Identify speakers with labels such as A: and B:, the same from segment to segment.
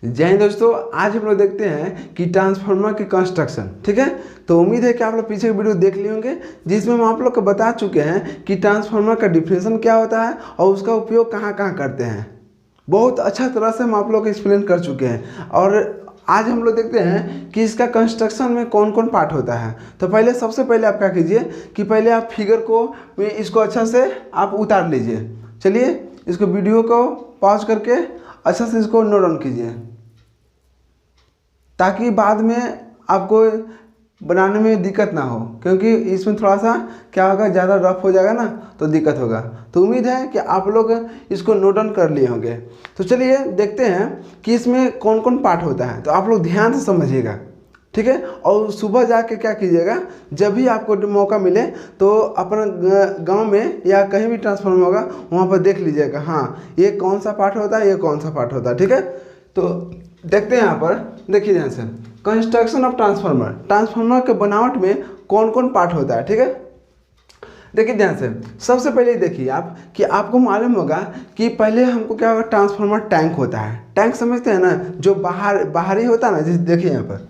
A: जय हिंद दोस्तों, आज हम लोग देखते हैं कि ट्रांसफार्मर की कंस्ट्रक्शन। ठीक है, तो उम्मीद है कि आप लोग पीछे की वीडियो देख लिए होंगे जिसमें हम आप लोग को बता चुके हैं कि ट्रांसफार्मर का डिफिनेशन क्या होता है और उसका उपयोग कहाँ कहाँ करते हैं। बहुत अच्छा तरह से हम आप लोग को एक्सप्लेन कर चुके हैं और आज हम लोग देखते हैं कि इसका कंस्ट्रक्शन में कौन कौन पार्ट होता है। तो पहले सबसे पहले आप क्या कीजिए कि पहले आप फिगर को इसको अच्छा से आप उतार लीजिए। चलिए इसको वीडियो को पॉज करके अच्छा से इसको नोट डाउन कीजिए ताकि बाद में आपको बनाने में दिक्कत ना हो, क्योंकि इसमें थोड़ा सा क्या होगा, ज़्यादा रफ हो जाएगा ना तो दिक्कत होगा। तो उम्मीद है कि आप लोग इसको नोट डाउन कर लिए होंगे। तो चलिए देखते हैं कि इसमें कौन कौन पार्ट होता है। तो आप लोग ध्यान से समझिएगा, ठीक है। और सुबह जाके क्या कीजिएगा, जब भी आपको मौका मिले तो अपना गांव में या कहीं भी ट्रांसफार्मर होगा वहाँ पर देख लीजिएगा, हाँ ये कौन सा पार्ट होता है, ये कौन सा पार्ट होता है। ठीक है, तो देखते हैं यहाँ पर, देखिए ध्यान से, कंस्ट्रक्शन ऑफ ट्रांसफार्मर। ट्रांसफार्मर के बनावट में कौन कौन पार्ट होता है। ठीक है, देखिए ध्यान से, सबसे पहले देखिए आप कि आपको मालूम होगा कि पहले हमको क्या होगा, ट्रांसफार्मर टैंक होता है। टैंक समझते हैं ना, जो बाहरी होता है ना, जैसे देखिए यहाँ पर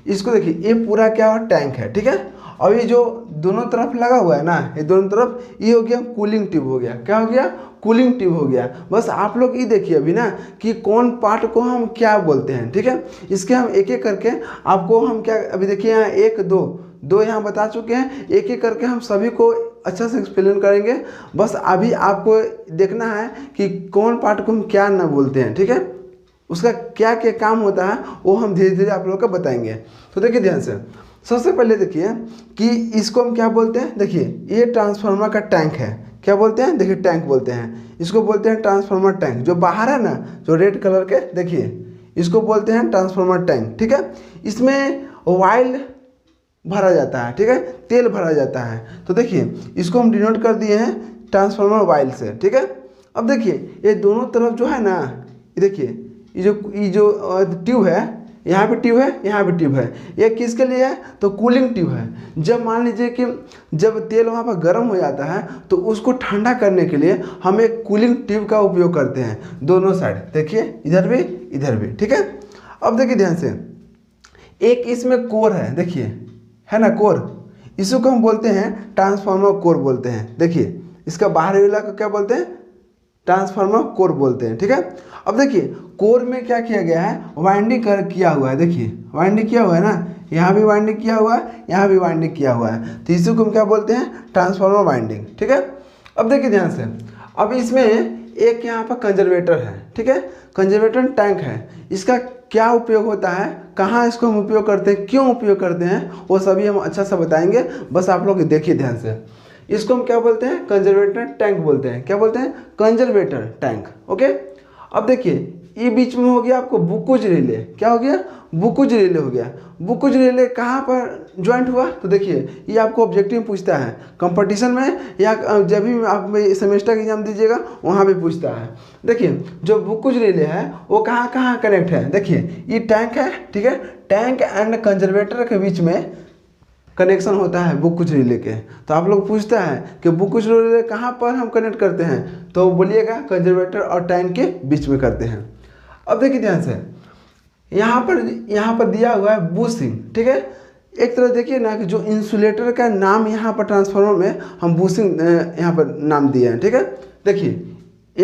A: इसको देखिए, ये पूरा क्या हुआ, टैंक है। ठीक है, और ये जो दोनों तरफ लगा हुआ है ना, ये दोनों तरफ, ये हो गया कूलिंग ट्यूब हो गया। क्या हो गया, कूलिंग ट्यूब हो गया। बस आप लोग ये देखिए अभी ना कि कौन पार्ट को हम क्या बोलते हैं। ठीक है, इसके हम एक एक करके आपको हम क्या, अभी देखिए यहाँ एक दो यहाँ बता चुके हैं, एक एक करके हम सभी को अच्छा से एक्सप्लेन करेंगे। बस अभी आपको देखना है कि कौन पार्ट को हम क्या ना बोलते हैं। ठीक है, उसका क्या क्या काम होता है वो हम धीरे धीरे आप लोगों को बताएंगे। तो देखिए ध्यान से, सबसे पहले देखिए कि इसको हम क्या बोलते हैं। देखिए ये ट्रांसफार्मर का टैंक है, क्या बोलते हैं, देखिए टैंक बोलते हैं इसको, बोलते हैं ट्रांसफार्मर टैंक। जो बाहर है ना, जो रेड कलर के, देखिए इसको बोलते हैं ट्रांसफार्मर टैंक। ठीक है, इसमें ऑयल भरा जाता है, ठीक है, तेल भरा जाता है। तो देखिए इसको हम डिनोट कर दिए हैं ट्रांसफार्मर ऑयल से। ठीक है, अब देखिए ये दोनों तरफ जो है ना, ये देखिए ये जो ट्यूब है, यहाँ पे ट्यूब है, यहाँ पे ट्यूब है, ये किसके लिए है, तो कूलिंग ट्यूब है। जब मान लीजिए कि जब तेल वहाँ पर गर्म हो जाता है तो उसको ठंडा करने के लिए हम एक कूलिंग ट्यूब का उपयोग करते हैं दोनों साइड। देखिए इधर भी इधर भी। ठीक है, अब देखिए ध्यान से, एक इसमें कोर है, देखिए है ना कोर, इसको हम बोलते हैं ट्रांसफार्मर कोर बोलते हैं। देखिए इसका बाहरी इलाका क्या बोलते हैं, ट्रांसफार्मर कोर बोलते हैं। ठीक है, अब देखिए कोर में क्या किया गया है, वाइंडिंग किया हुआ है। देखिए वाइंडिंग किया हुआ है ना, यहाँ भी वाइंडिंग किया हुआ है, यहाँ भी वाइंडिंग किया हुआ है। तो इसी को हम क्या बोलते हैं, ट्रांसफार्मर वाइंडिंग। ठीक है, अब देखिए ध्यान से, अब इसमें एक यहाँ पर कंजर्वेटर है। ठीक है, कंजर्वेटर टैंक है। इसका क्या उपयोग होता है, कहाँ इसको हम उपयोग करते हैं, क्यों उपयोग करते हैं, वो सभी हम अच्छा से बताएंगे। बस आप लोग देखिए ध्यान से, इसको हम क्या बोलते हैं, कंजर्वेटर टैंक बोलते हैं। क्या बोलते हैं, कंजर्वेटर टैंक। ओके, अब देखिए ये बीच में हो गया आपको बुकुज रिले। क्या हो गया, बुकुज रिले हो गया। बुकुज रिले कहाँ पर ज्वाइंट हुआ, तो देखिए ये आपको ऑब्जेक्टिव में पूछता है कंपटीशन में, या जब भी आप सेमेस्टर एग्जाम दीजिएगा वहाँ भी पूछता है। देखिए जो बुकुज रिले है वो कहाँ कहाँ कनेक्ट है। देखिए ये टैंक है, ठीक है, टैंक एंड कंजर्वेटर के बीच में कनेक्शन होता है बुकुज रिले के। तो आप लोग पूछता है कि बुकुज रिले कहाँ पर हम कनेक्ट करते हैं, तो बोलिएगा कंजर्वेटर और टैंक के बीच में करते हैं। अब देखिए ध्यान से, यहाँ पर दिया हुआ है बूसिंग। ठीक है, एक तरह देखिए ना कि जो इंसुलेटर का नाम यहाँ पर ट्रांसफार्मर में हम बूसिंग यहाँ पर नाम दिए हैं। ठीक है, देखिए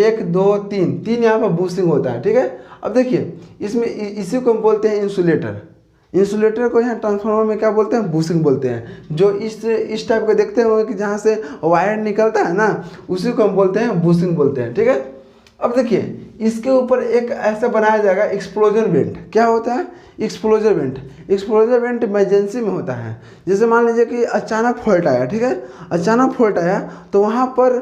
A: 1 2 3 यहाँ पर बूसिंग होता है। ठीक है, अब देखिए इसमें इसी को हम बोलते हैं इंसुलेटर। इंसुलेटर को यहाँ ट्रांसफार्मर में क्या बोलते हैं, बूसिंग बोलते हैं। जो इस टाइप का देखते हैं कि जहाँ से वायर निकलता है ना, उसी को हम बोलते हैं बूसिंग बोलते हैं। ठीक है, अब देखिए इसके ऊपर एक ऐसा बनाया जाएगा एक्सप्लोजन वेंट। क्या होता है, एक्सप्लोजर वेंट। एक्सप्लोजर वेंट इमरजेंसी में होता है। जैसे मान लीजिए कि अचानक फॉल्ट आया, ठीक है, अचानक फॉल्ट आया तो वहाँ पर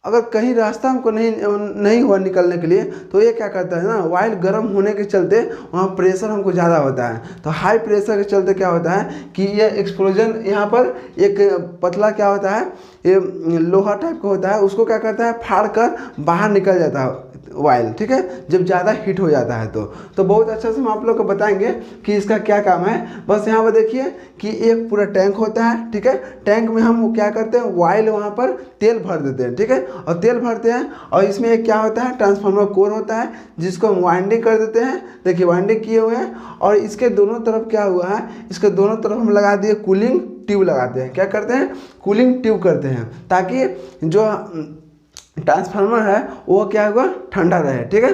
A: अगर कहीं रास्ता हमको नहीं हुआ निकलने के लिए, तो ये क्या करता है ना, वायर गर्म होने के चलते वहाँ प्रेशर हमको ज़्यादा होता है। तो हाई प्रेशर के चलते क्या होता है कि ये एक्सप्लोजन, यहाँ पर एक पतला क्या होता है, ये लोहा टाइप का होता है, उसको क्या करता है, फाड़ कर बाहर निकल जाता है ऑयल, ठीक है, जब ज़्यादा हीट हो जाता है तो बहुत अच्छा से हम आप लोग को बताएंगे कि इसका क्या काम है। बस यहाँ पर देखिए कि एक पूरा टैंक होता है, ठीक है, टैंक में हम क्या करते हैं, ऑयल वहाँ पर तेल भर देते हैं, ठीक है, और तेल भरते हैं और इसमें एक क्या होता है, ट्रांसफार्मर कोर होता है जिसको हम वाइंडिंग कर देते हैं। देखिए वाइंडिंग किए हुए हैं और इसके दोनों तरफ क्या हुआ है, इसके दोनों तरफ हम लगा दिए कूलिंग ट्यूब लगाते हैं। क्या करते हैं, कूलिंग ट्यूब करते हैं ताकि जो ट्रांसफार्मर है वो क्या होगा, ठंडा रहे, ठीक है।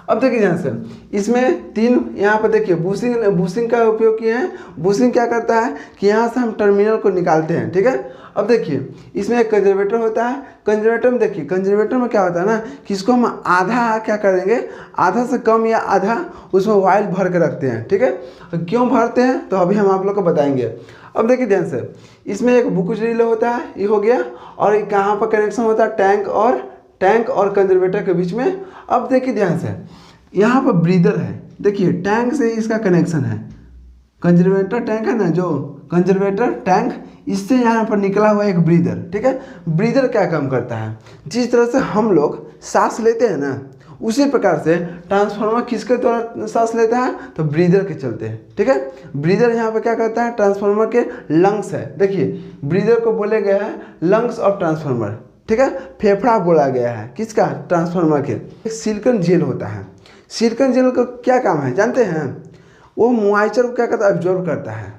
A: अब देखिए ध्यान से, इसमें तीन यहाँ पर देखिए बूसिंग का उपयोग किए हैं। बूसिंग क्या करता है कि यहाँ से हम टर्मिनल को निकालते हैं, ठीक है। अब देखिए इसमें एक कंजर्वेटर होता है। कंजर्वेटर में देखिए, कंजर्वेटर में क्या होता है ना कि इसको हम आधा क्या करेंगे, आधा से कम या आधा उसमें ऑयल भर के रखते हैं, ठीक है। क्यों भरते हैं तो अभी हम आप लोग को बताएंगे। अब देखिए ध्यान से, इसमें एक बुकुच रिले होता है, ये हो गया, और कहाँ पर कनेक्शन होता है, टैंक और कंजर्वेटर के बीच में। अब देखिए ध्यान से, यहाँ पर ब्रीदर है, देखिए टैंक से इसका कनेक्शन है, कंजर्वेटर टैंक है ना, जो कंजर्वेटर टैंक, इससे यहाँ पर निकला हुआ एक ब्रीदर, ठीक है। ब्रीदर क्या काम करता है, जिस तरह से हम लोग सांस लेते हैं ना, उसी प्रकार से ट्रांसफार्मर किसके द्वारा सांस लेता है, तो ब्रीदर के चलते हैं, ठीक है। ब्रीदर यहाँ पर क्या करता है, ट्रांसफार्मर के लंग्स है। देखिए ब्रीदर को बोले गया है लंग्स ऑफ ट्रांसफार्मर, ठीक है, फेफड़ा बोला गया है किसका, ट्रांसफार्मर के। एक सिलिकॉन जेल होता है। सिलिकॉन जेल का क्या काम है जानते हैं, वो मॉइस्चर को क्या करता है, एब्जॉर्ब करता है,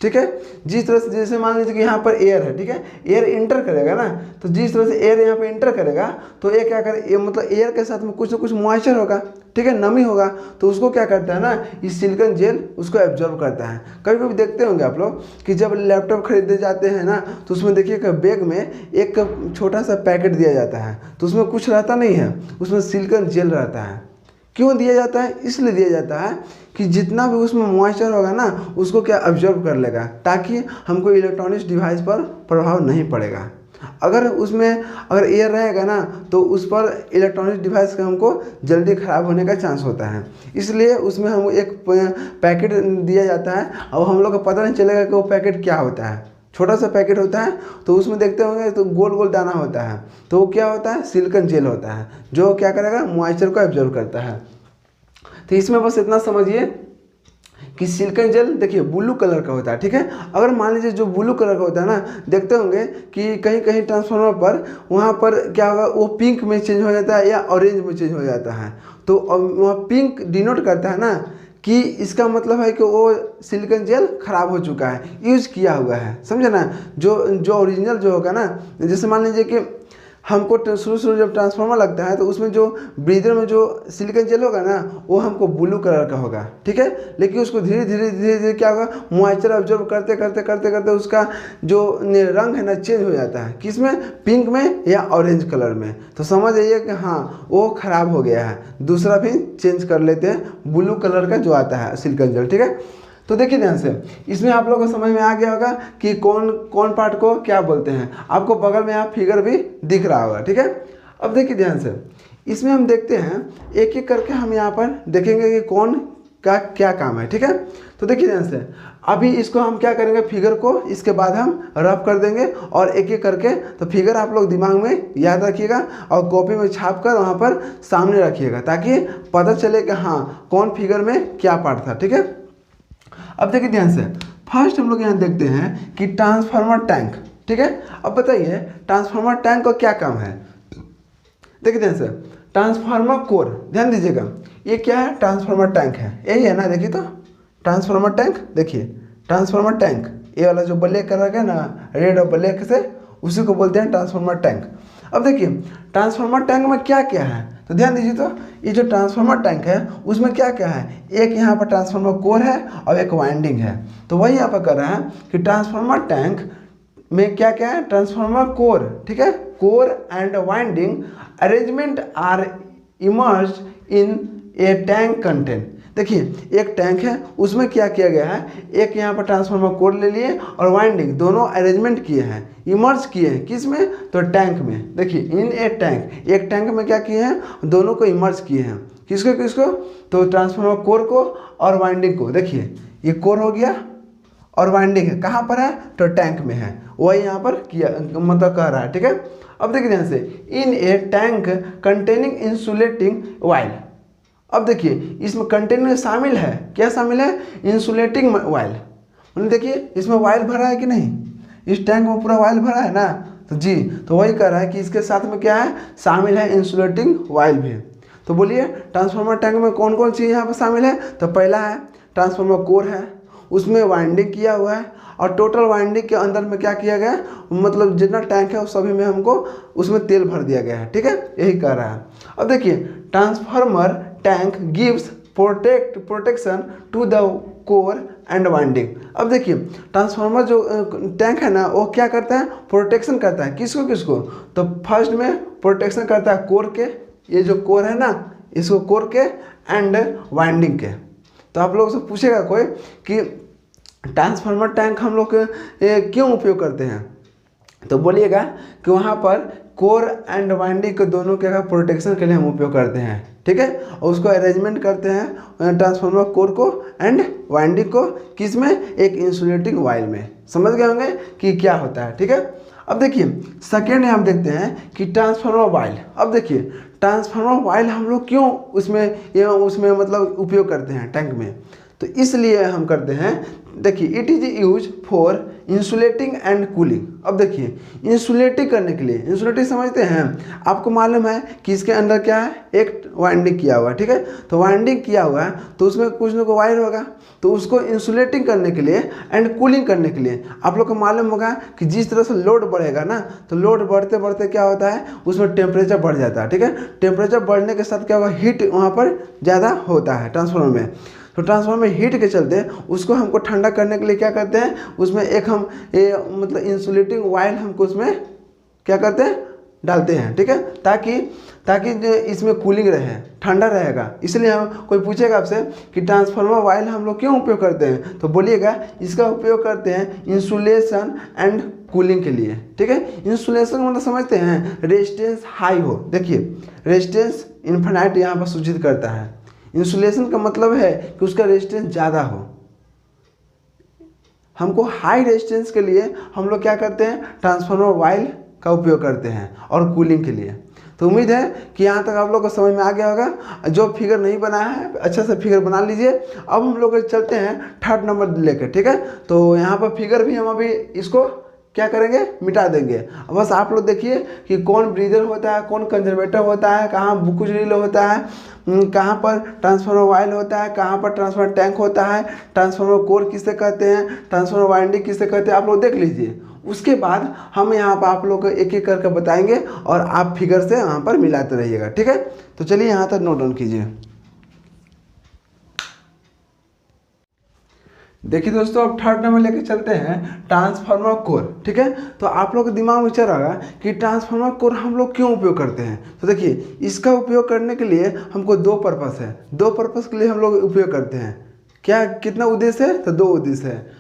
A: ठीक है। जिस तरह से, जैसे मान लीजिए कि यहाँ पर एयर है, ठीक है, एयर इंटर करेगा ना, तो जिस तरह से एयर यहाँ पे इंटर करेगा तो ये क्या करे, मतलब एयर के साथ में कुछ ना कुछ मॉइस्चर होगा, ठीक है, नमी होगा, तो उसको क्या करता है ना, इस सिलिकॉन जेल उसको एब्जॉर्ब करता है। कभी कभी देखते होंगे आप लोग कि जब लैपटॉप खरीदने जाते हैं ना, तो उसमें देखिए कि बैग में एक छोटा सा पैकेट दिया जाता है, तो उसमें कुछ रहता नहीं है, उसमें सिलिकॉन जेल रहता है। क्यों दिया जाता है, इसलिए दिया जाता है कि जितना भी उसमें मॉइस्चर होगा ना, उसको क्या ऑब्जर्व कर लेगा, ताकि हमको इलेक्ट्रॉनिक्स डिवाइस पर प्रभाव नहीं पड़ेगा। अगर एयर रहेगा ना, तो उस पर इलेक्ट्रॉनिक्स डिवाइस का हमको जल्दी ख़राब होने का चांस होता है। इसलिए उसमें हम एक पैकेट दिया जाता है, और हम लोग को पता नहीं चलेगा कि वो पैकेट क्या होता है। छोटा सा पैकेट होता है, तो उसमें देखते होंगे तो गोल गोल दाना होता है, तो वो क्या होता है, सिलिकॉन जेल होता है, जो क्या करेगा, मॉइस्चर को एब्जॉर्व करता है। तो इसमें बस इतना समझिए कि सिलिकॉन जेल देखिए ब्लू कलर का होता है, ठीक है। अगर मान लीजिए जो ब्लू कलर का होता है ना, देखते होंगे कि कहीं कहीं ट्रांसफार्मर पर वहाँ पर क्या होगा, वो पिंक में चेंज हो जाता है या ऑरेंज में चेंज हो जाता है। तो वहाँ पिंक डिनोट करता है ना कि इसका मतलब है कि वो सिलिकॉन जेल खराब हो चुका है, यूज किया हुआ है, समझे ना। जो ओरिजिनल जो होगा ना, जैसे मान लीजिए कि हमको शुरू जब ट्रांसफार्मर लगता है, तो उसमें जो ब्रीदर में जो सिलिकॉन जेल होगा ना, वो हमको ब्लू कलर का होगा, ठीक है। लेकिन उसको धीरे धीरे क्या होगा, मॉइस्चर ऑब्जर्व करते करते उसका जो रंग है ना चेंज हो जाता है, किसमें, पिंक में या ऑरेंज कलर में। तो समझ जाइए कि हाँ वो ख़राब हो गया है, दूसरा भी चेंज कर लेते हैं, ब्लू कलर का जो आता है सिलिकॉन जेल, ठीक है। तो देखिए ध्यान से, इसमें आप लोगों को समझ में आ गया होगा कि कौन पार्ट को क्या बोलते हैं। आपको बगल में यहाँ फिगर भी दिख रहा होगा, ठीक है। अब देखिए ध्यान से, इसमें हम देखते हैं एक एक करके, हम यहाँ पर देखेंगे कि कौन का क्या काम है, ठीक है। तो देखिए ध्यान से, अभी इसको हम क्या करेंगे, फिगर को इसके बाद हम रफ कर देंगे, और एक एक करके, तो फिगर आप लोग दिमाग में याद रखिएगा और कॉपी में छाप कर वहाँ पर सामने रखिएगा, ताकि पता चले कि हाँ कौन फिगर में क्या पार्ट था, ठीक है। अब देखिए ध्यान से, फर्स्ट हम लोग यहाँ देखते हैं कि ट्रांसफार्मर टैंक, ठीक है। अब बताइए ट्रांसफार्मर टैंक का क्या काम है। देखिए ध्यान से, ट्रांसफार्मर कोर, ध्यान दीजिएगा, ये क्या है, ट्रांसफार्मर टैंक है, यही है ना। देखिए तो ट्रांसफार्मर टैंक, देखिए ट्रांसफार्मर टैंक, ये वाला जो ब्लैक कलर का ना, रेड और ब्लैक से, उसी को बोलते हैं ट्रांसफार्मर टैंक। अब देखिए ट्रांसफार्मर टैंक में क्या क्या है, तो ध्यान दीजिए, तो ये जो ट्रांसफार्मर टैंक है उसमें क्या क्या है, एक यहाँ पर ट्रांसफार्मर कोर है और एक वाइंडिंग है। तो वही यहाँ पर कर रहा है कि ट्रांसफार्मर टैंक में क्या क्या है, ट्रांसफार्मर कोर, ठीक है, core and winding arrangement are immersed in a tank content. देखिए एक टैंक है, उसमें क्या किया गया है, एक यहाँ पर ट्रांसफार्मर कोर ले लिए और वाइंडिंग दोनों अरेंजमेंट किए हैं, इमर्ज किए हैं, किस में, तो टैंक में। देखिए इन ए टैंक, एक टैंक में क्या किए हैं, दोनों को इमर्ज किए हैं, किसको, तो ट्रांसफार्मर कोर को और वाइंडिंग को। देखिए ये कोर हो गया और वाइंडिंग है, कहाँ पर है, तो टैंक में है, वही यहाँ पर किया मतलब कह रहा है, ठीक है। अब देखिए ध्यान से, इन a tank containing insulating oil. अब देखिए इसमें कंटेनर में शामिल है, क्या शामिल है, इंसुलेटिंग ऑयल। मतलब देखिए इसमें ऑयल भरा है कि नहीं, इस टैंक में पूरा ऑयल भरा है ना, तो जी, तो वही कह रहा है कि इसके साथ में क्या है, शामिल है इंसुलेटिंग ऑयल भी। तो बोलिए ट्रांसफार्मर टैंक में कौन कौन चीज़ यहाँ पर शामिल है, तो पहला है ट्रांसफार्मर कोर है, उसमें वाइंडिंग किया हुआ है, और टोटल वाइंडिंग के अंदर में क्या किया गया है, मतलब जितना टैंक है उस सभी में हमको उसमें तेल भर दिया गया है, ठीक है, यही कह रहा है। अब देखिए transformer tank gives protection to the core and winding. अब देखिए ट्रांसफार्मर जो टैंक है ना, वो क्या करता है, प्रोटेक्शन करता है, किसको किसको, तो फर्स्ट में प्रोटेक्शन करता है कोर के, ये जो कोर है ना, इसको कोर के एंड वाइंडिंग के। तो आप लोगों से पूछेगा कोई कि ट्रांसफार्मर टैंक हम लोग क्यों उपयोग करते हैं, तो बोलिएगा कि वहाँ पर कोर एंड वाइंडिंग के दोनों के प्रोटेक्शन के लिए हम उपयोग करते हैं, ठीक है, और उसको अरेंजमेंट करते हैं ट्रांसफार्मर कोर को एंड वाइंडिंग को, किस में, एक इंसुलेटिंग ऑयल में। समझ गए होंगे कि क्या होता है, ठीक है। अब देखिए सेकेंड हम देखते हैं कि ट्रांसफार्मर ऑयल। अब देखिए ट्रांसफार्मर ऑयल हम लोग क्यों उसमें मतलब उपयोग करते हैं टैंक में, तो इसलिए हम करते हैं, देखिए it is use for insulating and cooling. अब देखिए इंसुलेटिंग करने के लिए, इंसुलेटिंग समझते हैं, आपको मालूम है कि इसके अंदर क्या है, एक वाइंडिंग किया हुआ है, ठीक है, तो वाइंडिंग किया हुआ है तो उसमें कुछ ना कुछ वायर होगा, तो उसको इंसुलेटिंग करने के लिए एंड कूलिंग करने के लिए आप लोग को मालूम होगा कि जिस तरह से लोड बढ़ेगा ना, तो लोड बढ़ते बढ़ते क्या होता है, उसमें टेम्परेचर बढ़ जाता है, ठीक है, टेम्परेचर बढ़ने के साथ क्या होगा, हीट वहाँ पर ज़्यादा होता है ट्रांसफार्मर में। तो ट्रांसफार्मर में हीट के चलते उसको हमको ठंडा करने के लिए क्या करते हैं, उसमें एक हम मतलब इंसुलेटिंग ऑयल हमको उसमें क्या करते हैं, डालते हैं, ठीक है, ताकि जो इसमें कूलिंग रहे, ठंडा रहेगा। इसलिए हम कोई पूछेगा आपसे कि ट्रांसफार्मर ऑयल हम लोग क्यों उपयोग करते हैं, तो बोलिएगा इसका उपयोग करते हैं इंसुलेशन एंड कूलिंग के लिए, ठीक है। इंसुलेशन मतलब समझते हैं रेजिस्टेंस हाई हो, देखिए रेजिस्टेंस इन्फिनाइट यहाँ पर सूचित करता है, इंसुलेशन का मतलब है कि उसका रेजिस्टेंस ज़्यादा हो। हमको हाई रेजिस्टेंस के लिए हम लोग क्या करते हैं, ट्रांसफार्मर ऑयल का उपयोग करते हैं, और कूलिंग के लिए। तो उम्मीद है कि यहाँ तक आप लोग को समझ में आ गया होगा। जो फिगर नहीं बनाया है अच्छा से फिगर बना लीजिए। अब हम लोग चलते हैं थर्ड नंबर लेकर, ठीक है। तो यहाँ पर फिगर भी हम अभी इसको क्या करेंगे, मिटा देंगे। बस आप लोग देखिए कि कौन ब्रीदर होता है, कौन कंजर्वेटर होता है, कहाँ बुकुज रील होता है, कहाँ पर ट्रांसफार्मर ऑयल होता है, कहाँ पर ट्रांसफार्मर टैंक होता है, ट्रांसफार्मर कोर किसे कहते हैं, ट्रांसफार्मर वाइंडिंग किसे कहते हैं, आप लोग देख लीजिए। उसके बाद हम यहाँ पर आप लोग को एक एक करके बताएंगे और आप फिगर से यहाँ पर मिलाते रहिएगा, ठीक है। तो चलिए यहाँ तक नोट डाउन कीजिए। देखिए दोस्तों, अब थर्ड नंबर लेके चलते हैं ट्रांसफार्मर कोर, ठीक है। तो आप लोग के दिमाग में चल रहा है कि ट्रांसफार्मर कोर हम लोग क्यों उपयोग करते हैं। तो देखिए इसका उपयोग करने के लिए हमको दो पर्पस है, दो पर्पस के लिए हम लोग उपयोग करते हैं। क्या, कितना उद्देश्य है, तो दो उद्देश्य है।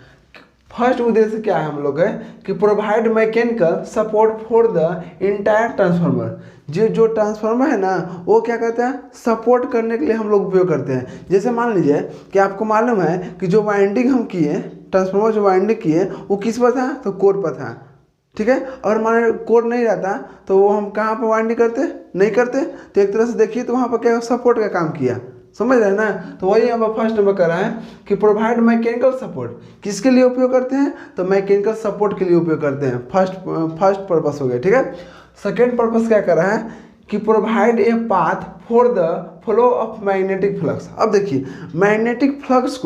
A: फर्स्ट उद्देश्य क्या है हम लोग है कि provide mechanical support for the entire transformer. जो ट्रांसफार्मर है ना, वो क्या करता है, सपोर्ट करने के लिए हम लोग उपयोग करते हैं। जैसे मान लीजिए कि आपको मालूम है कि जो वाइंडिंग हम किए, ट्रांसफार्मर जो वाइंडिंग किए वो किस पर था, तो कोर पर था, ठीक है। अगर मान कोर नहीं रहता तो वो हम कहाँ पर वाइंडिंग करते, नहीं करते। तो एक तरह से देखिए तो वहाँ पर क्या सपोर्ट का काम किया, समझ रहे हैं ना। तो वही हम फर्स्ट नंबर कर रहे हैं कि प्रोवाइड मैकेनिकल सपोर्ट, किसके लिए उपयोग करते हैं, तो मैकेनिकल सपोर्ट के लिए उपयोग करते हैं। फर्स्ट पर्पस हो गया, ठीक है। सेकेंड पर्पस क्या कर रहा है कि provide a path for the flow of magnetic flux. अब देखिए मैग्नेटिक फ्लक्स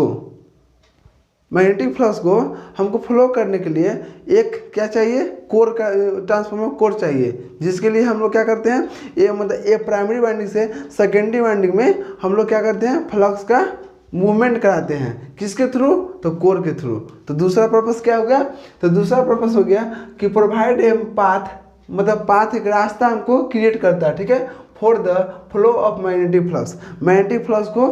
A: को हमको फ्लो करने के लिए एक क्या चाहिए, कोर का, ट्रांसफार्मर कोर चाहिए, जिसके लिए हम लोग क्या करते हैं, ये मतलब ये प्राइमरी वाइंडिंग से सेकेंडरी वाइंडिंग में हम लोग क्या करते हैं, फ्लक्स का मूवमेंट कराते हैं, किसके थ्रू, तो कोर के थ्रू। तो दूसरा पर्पस क्या हो गया, तो दूसरा पर्पस हो गया कि प्रोवाइड ए पाथ, मतलब पाथ एक रास्ता हमको क्रिएट करता है, ठीक है, for the flow of magnetic flux, magnetic flux को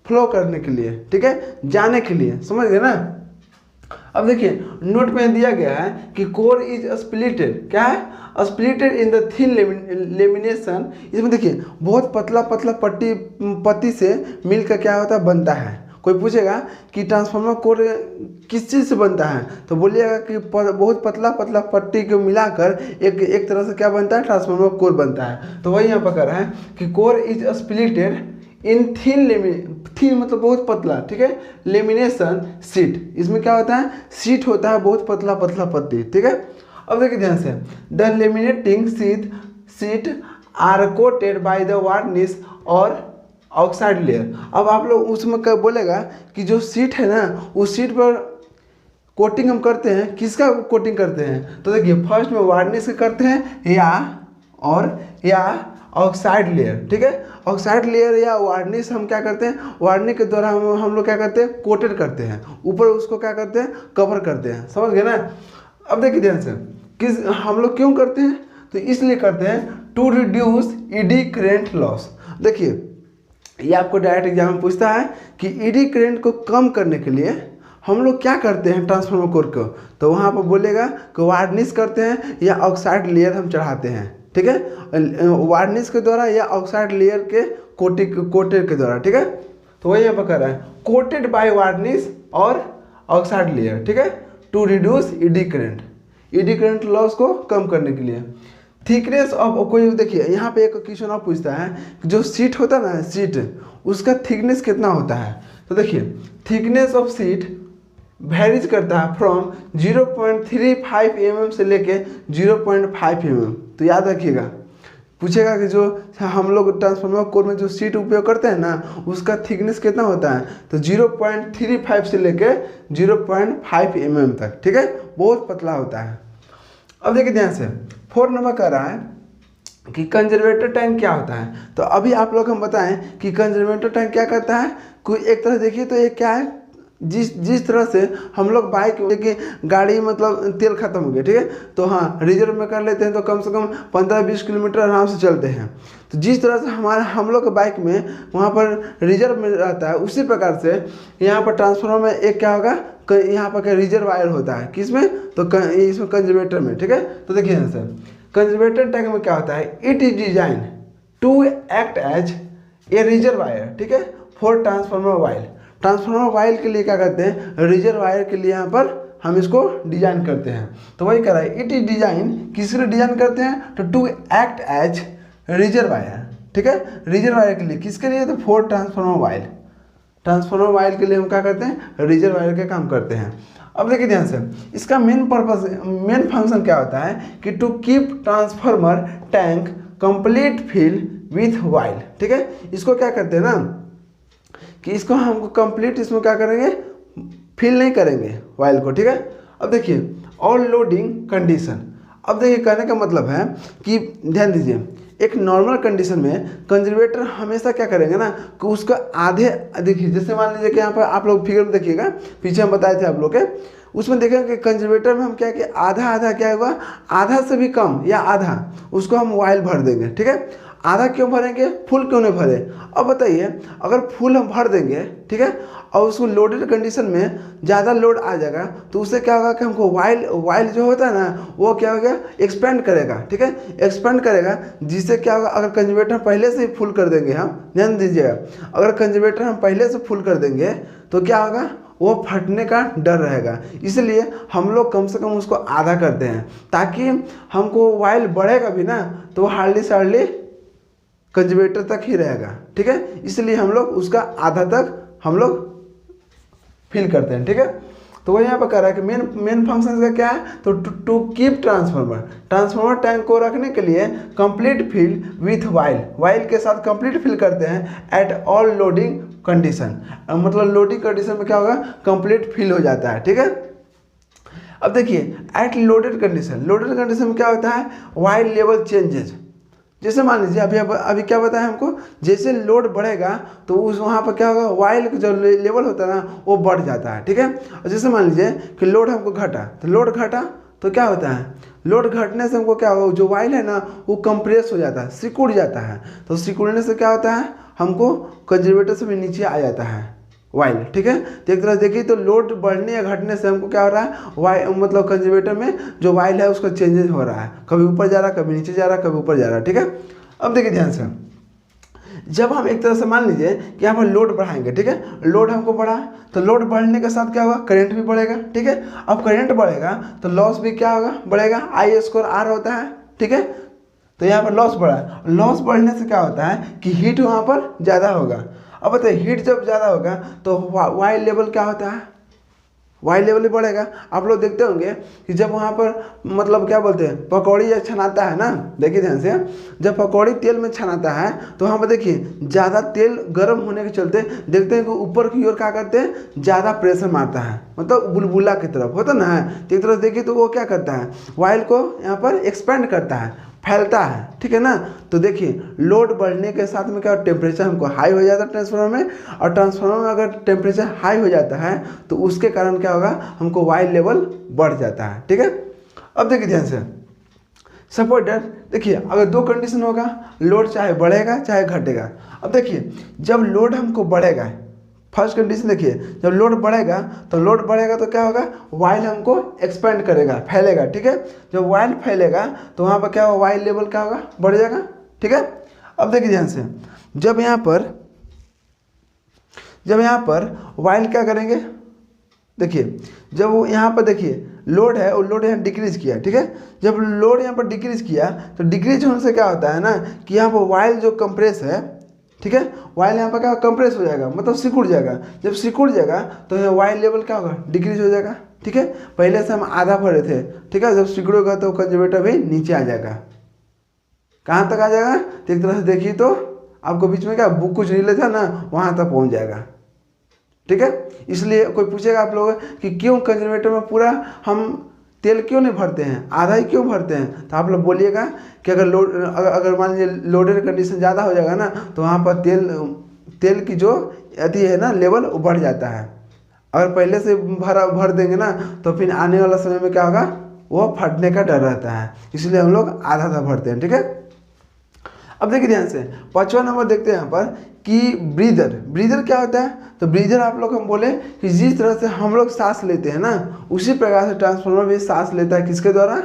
A: फ्लो करने के लिए, ठीक है, जाने के लिए, समझ गए ना। अब देखिए नोट में दिया गया है कि कोर इज स्प्लिटेड, क्या है, splitted in the thin lamination. इसमें देखिए बहुत पतला पत्ती से मिलकर क्या होता है, बनता है। कोई पूछेगा कि ट्रांसफार्मर कोर किस चीज़ से बनता है, तो बोलिएगा कि बहुत पतला पतला पट्टी को मिलाकर एक तरह से क्या बनता है, ट्रांसफार्मर कोर बनता है। तो वही यहाँ पर कह रहा है कि कोर इज स्प्लिटेड इन थीन मतलब बहुत पतला, ठीक है, लेमिनेशन शीट। इसमें क्या होता है, शीट होता है बहुत पतला पतला पट्टी, ठीक है। अब देखिए ध्यान से, the laminating sheet are coated by the varnish और ऑक्साइड लेयर। अब आप लोग उसमें क्या बोलेगा कि जो शीट है ना, उस शीट पर कोटिंग हम करते हैं, किसका कोटिंग करते हैं, तो देखिए फर्स्ट में वार्निश करते हैं या ऑक्साइड लेयर, ठीक है। ऑक्साइड लेयर या वार्निश हम क्या करते हैं, वार्निश के द्वारा हम लोग क्या करते हैं, कोटेड करते हैं, ऊपर उसको क्या करते हैं, कवर करते हैं, समझ गए ना। अब देखिए ध्यान से, किस हम लोग क्यों करते हैं, तो इसलिए करते हैं to reduce eddy current loss. देखिए ये आपको डायरेक्ट एग्जाम में पूछता है कि ईडी करेंट को कम करने के लिए हम लोग क्या करते हैं ट्रांसफार्मर कोर को, तो वहाँ पर बोलेगा कि वार्निश करते हैं या ऑक्साइड लेयर हम चढ़ाते हैं, ठीक है, वार्निश के द्वारा या ऑक्साइड लेयर के कोटेड के द्वारा, ठीक है। तो वही यहाँ पर कर रहा है कोटेड बाय वार्निश और ऑक्साइड लेयर, ठीक है, to reduce eddy current loss को कम करने के लिए। थिकनेस ऑफ, कोई देखिए यहाँ पे एक क्वेश्चन और पूछता है कि जो शीट होता है ना, शीट उसका थिकनेस कितना होता है, तो देखिए थिकनेस ऑफ शीट वेरीज करता है फ्रॉम 0.35 mm से लेके 0.5 mm। तो याद रखिएगा, पूछेगा कि जो हम लोग ट्रांसफार्मर कोर में जो शीट उपयोग करते हैं ना, उसका थिकनेस कितना होता है, तो 0.35 से लेके 0.5 mm तक, ठीक है, बहुत पतला होता है। अब देखिए ध्यान से 4 नंबर कर रहा है कि कंजर्वेटर टैंक क्या होता है। तो अभी आप लोग हम बताएं कि कंजर्वेटर टैंक क्या करता है। कोई एक तरह देखिए तो ये क्या है, जिस तरह से हम लोग बाइक देखिए गाड़ी मतलब तेल खत्म हो गया, ठीक है, तो हाँ रिजर्व में कर लेते हैं तो कम से कम 15-20 किलोमीटर आराम से चलते हैं। तो जिस तरह से हम लोग के बाइक में वहाँ पर रिजर्व में रहता है, उसी प्रकार से यहाँ पर ट्रांसफार्मर में एक क्या होगा, यहाँ पर क्या रिजर्व वायर होता है, किसमें, तो इसमें कंजर्वेटर में, ठीक है। तो देखिए यहाँ से कंजर्वेटर टैंक में क्या होता है, it is design to act as a reservoir, ठीक है, for transformer oil. Transformer oil के लिए क्या करते हैं, रिजर्व वायर के लिए यहाँ पर हम इसको डिजाइन करते हैं। तो वही कह रहा है इट इज डिजाइन, किसके लिए डिजाइन करते हैं, तो to act as reservoir, ठीक है, रिजर्व वायर के लिए, किसके लिए, तो for transformer oil. Transformer oil के लिए हम क्या करते हैं, रिजर्व वायर के काम करते हैं। अब देखिए ध्यान से, इसका मेन फंक्शन क्या होता है कि to keep transformer tank complete fill with oil, ठीक है। इसको क्या करते हैं ना कि इसको हमको कंप्लीट इसमें क्या करेंगे, फिल नहीं करेंगे वाइल को, ठीक है। अब देखिए और लोडिंग कंडीशन, अब देखिए कहने का मतलब है कि ध्यान दीजिए, एक नॉर्मल कंडीशन में कंजर्वेटर हमेशा क्या करेंगे ना कि उसका आधे, देखिए जैसे मान लीजिए कि यहाँ पर आप लोग फिगर में देखिएगा, पीछे हम बताए थे आप लोग के, उसमें देखेंगे कि कंजर्वेटर में हम क्या कि आधा आधा क्या होगा, आधा से भी कम या आधा उसको हम वाइल भर देंगे, ठीक है। आधा क्यों भरेंगे, फुल क्यों नहीं भरे। अब बताइए अगर फुल हम भर देंगे, ठीक है, और उसको लोडेड कंडीशन में ज़्यादा लोड आ जाएगा तो उससे क्या होगा कि हमको वाइल जो होता है ना, वो क्या होगा, एक्सपेंड करेगा, ठीक है, एक्सपेंड करेगा, जिससे क्या होगा, अगर कंजर्वेटर पहले से ही फुल कर देंगे, हम ध्यान दीजिएगा, अगर कंजर्वेटर हम पहले से फुल कर देंगे तो क्या होगा, वो फटने का डर रहेगा। इसलिए हम लोग कम से कम उसको आधा करते हैं, ताकि हमको वाइल बढ़ेगा भी ना तो हार्डली सार्डली कंजर्वेटर तक ही रहेगा, ठीक है। इसलिए हम लोग उसका आधा तक हम लोग फिल करते हैं, ठीक है। तो वही यहाँ पर कह रहा है कि मेन फंक्शन का क्या है, तो टू कीप ट्रांसफार्मर टैंक को रखने के लिए कंप्लीट फिल विथ वाइल के साथ कंप्लीट फिल करते हैं एट ऑल लोडिंग कंडीशन, मतलब लोडिंग कंडीशन में क्या होगा, कंप्लीट फिल हो जाता है, ठीक है। अब देखिए एट लोडेड कंडीशन में क्या होता है, वाइल लेवल चेंजेज, जैसे मान लीजिए अभी क्या बताया हमको, जैसे लोड बढ़ेगा तो उस वहाँ पर क्या होगा, वाइल का जो लेवल होता है ना वो बढ़ जाता है, ठीक है। और जैसे मान लीजिए कि लोड हमको घटा, तो लोड घटा तो क्या होता है, लोड घटने से हमको क्या होगा, जो वाइल है ना वो कंप्रेस हो जाता है, सिकुड़ जाता है, तो सिकुड़ने से क्या होता है, हमको कंजर्वेटर से भी नीचे आ जाता है वाइल, ठीक है। तो एक तरह देखिए तो लोड बढ़ने या घटने से हमको क्या हो रहा है, मतलब कंजर्वेटर में जो वाइल है उसका चेंजेस हो रहा है, कभी ऊपर जा रहा है, कभी नीचे जा रहा है, कभी ऊपर जा रहा है, ठीक है। अब देखिए ध्यान से, जब हम एक तरह से मान लीजिए कि यहाँ पर लोड बढ़ाएंगे, ठीक है, लोड हमको बढ़ा तो लोड बढ़ने के साथ क्या होगा, करंट भी बढ़ेगा, ठीक है। अब करंट बढ़ेगा तो लॉस भी क्या होगा, बढ़ेगा, आई स्क्वायर आर होता है, ठीक है। तो यहाँ पर लॉस बढ़ा, लॉस बढ़ने से क्या होता है कि हीट वहाँ पर ज़्यादा होगा। अब बताइए हीट जब ज़्यादा होगा तो वाई लेवल क्या होता है, वाई लेवल भी बढ़ेगा। आप लोग देखते होंगे कि जब वहाँ पर मतलब क्या बोलते हैं, पकौड़ी जब छनाता है ना, देखिए ध्यान से, जब पकौड़ी तेल में छनाता है तो वहाँ पर देखिए ज़्यादा तेल गर्म होने के चलते देखते हैं कि ऊपर की ओर क्या करते हैं, ज़्यादा प्रेशर मारता है, मतलब बुलबुला की तरफ होता ना है, तो एक तरफ देखिए तो वो क्या करता है, वाइल को यहाँ पर एक्सपेंड करता है, फैलता है, ठीक है ना। तो देखिए लोड बढ़ने के साथ में क्या, टेम्परेचर हमको हाई हो जाता है ट्रांसफार्मर में, और ट्रांसफार्मर में अगर टेम्परेचर हाई हो जाता है तो उसके कारण क्या होगा, हमको वाई लेवल बढ़ जाता है, ठीक है। अब देखिए ध्यान से, सपोज दैट, देखिए अगर दो कंडीशन होगा, लोड चाहे बढ़ेगा चाहे घटेगा। अब देखिए जब लोड हमको बढ़ेगा, फर्स्ट कंडीशन देखिए, जब लोड बढ़ेगा तो क्या होगा, वाइल हमको एक्सपेंड करेगा, फैलेगा, ठीक है। जब वाइल फैलेगा तो वहाँ पर क्या होगा, वाइल लेवल क्या होगा, बढ़ जाएगा, ठीक है। अब देखिए ध्यान से, जब यहाँ पर वाइल क्या करेंगे, देखिए जब वो यहाँ पर देखिए लोड है, और लोड यहाँ डिक्रीज किया, ठीक है। जब लोड यहाँ पर डिक्रीज किया तो डिक्रीज होने से क्या होता है ना कि यहाँ पर वाइल जो कंप्रेस है, ठीक है, वाइल यहाँ पर क्या कंप्रेस हो जाएगा, मतलब सिकुड़ जाएगा। जब सिकुड़ जाएगा तो यहाँ वाइल लेवल क्या होगा, डिक्रीज हो जाएगा, ठीक है। पहले से हम आधा भरे थे, ठीक है, जब सिकुड़ेगा तो कंजर्वेटर भी नीचे आ जाएगा। कहाँ तक आ जाएगा, तो एक तरह से देखिए तो आपको बीच में क्या बुक कुछ रीले था ना, वहाँ तक पहुँच जाएगा, ठीक है। इसलिए कोई पूछेगा आप लोग कि क्यों कंजर्वेटर में पूरा हम तेल क्यों नहीं भरते हैं, आधा ही क्यों भरते हैं, तो आप लोग बोलिएगा कि अगर मान लीजिए लोडेड कंडीशन ज़्यादा हो जाएगा ना तो वहाँ पर तेल की जो अति है ना लेवल वो बढ़ जाता है। अगर पहले से भर देंगे ना तो फिर आने वाला समय में क्या होगा, वो फटने का डर रहता है, इसलिए हम लोग आधा भरते हैं, ठीक है। अब देखिए ध्यान से, 5वां नंबर देखते हैं यहाँ पर कि ब्रीदर क्या होता है। तो ब्रीदर आप लोग हम बोले कि जिस तरह से हम लोग सांस लेते हैं ना, उसी प्रकार से ट्रांसफार्मर भी सांस लेता है, किसके द्वारा,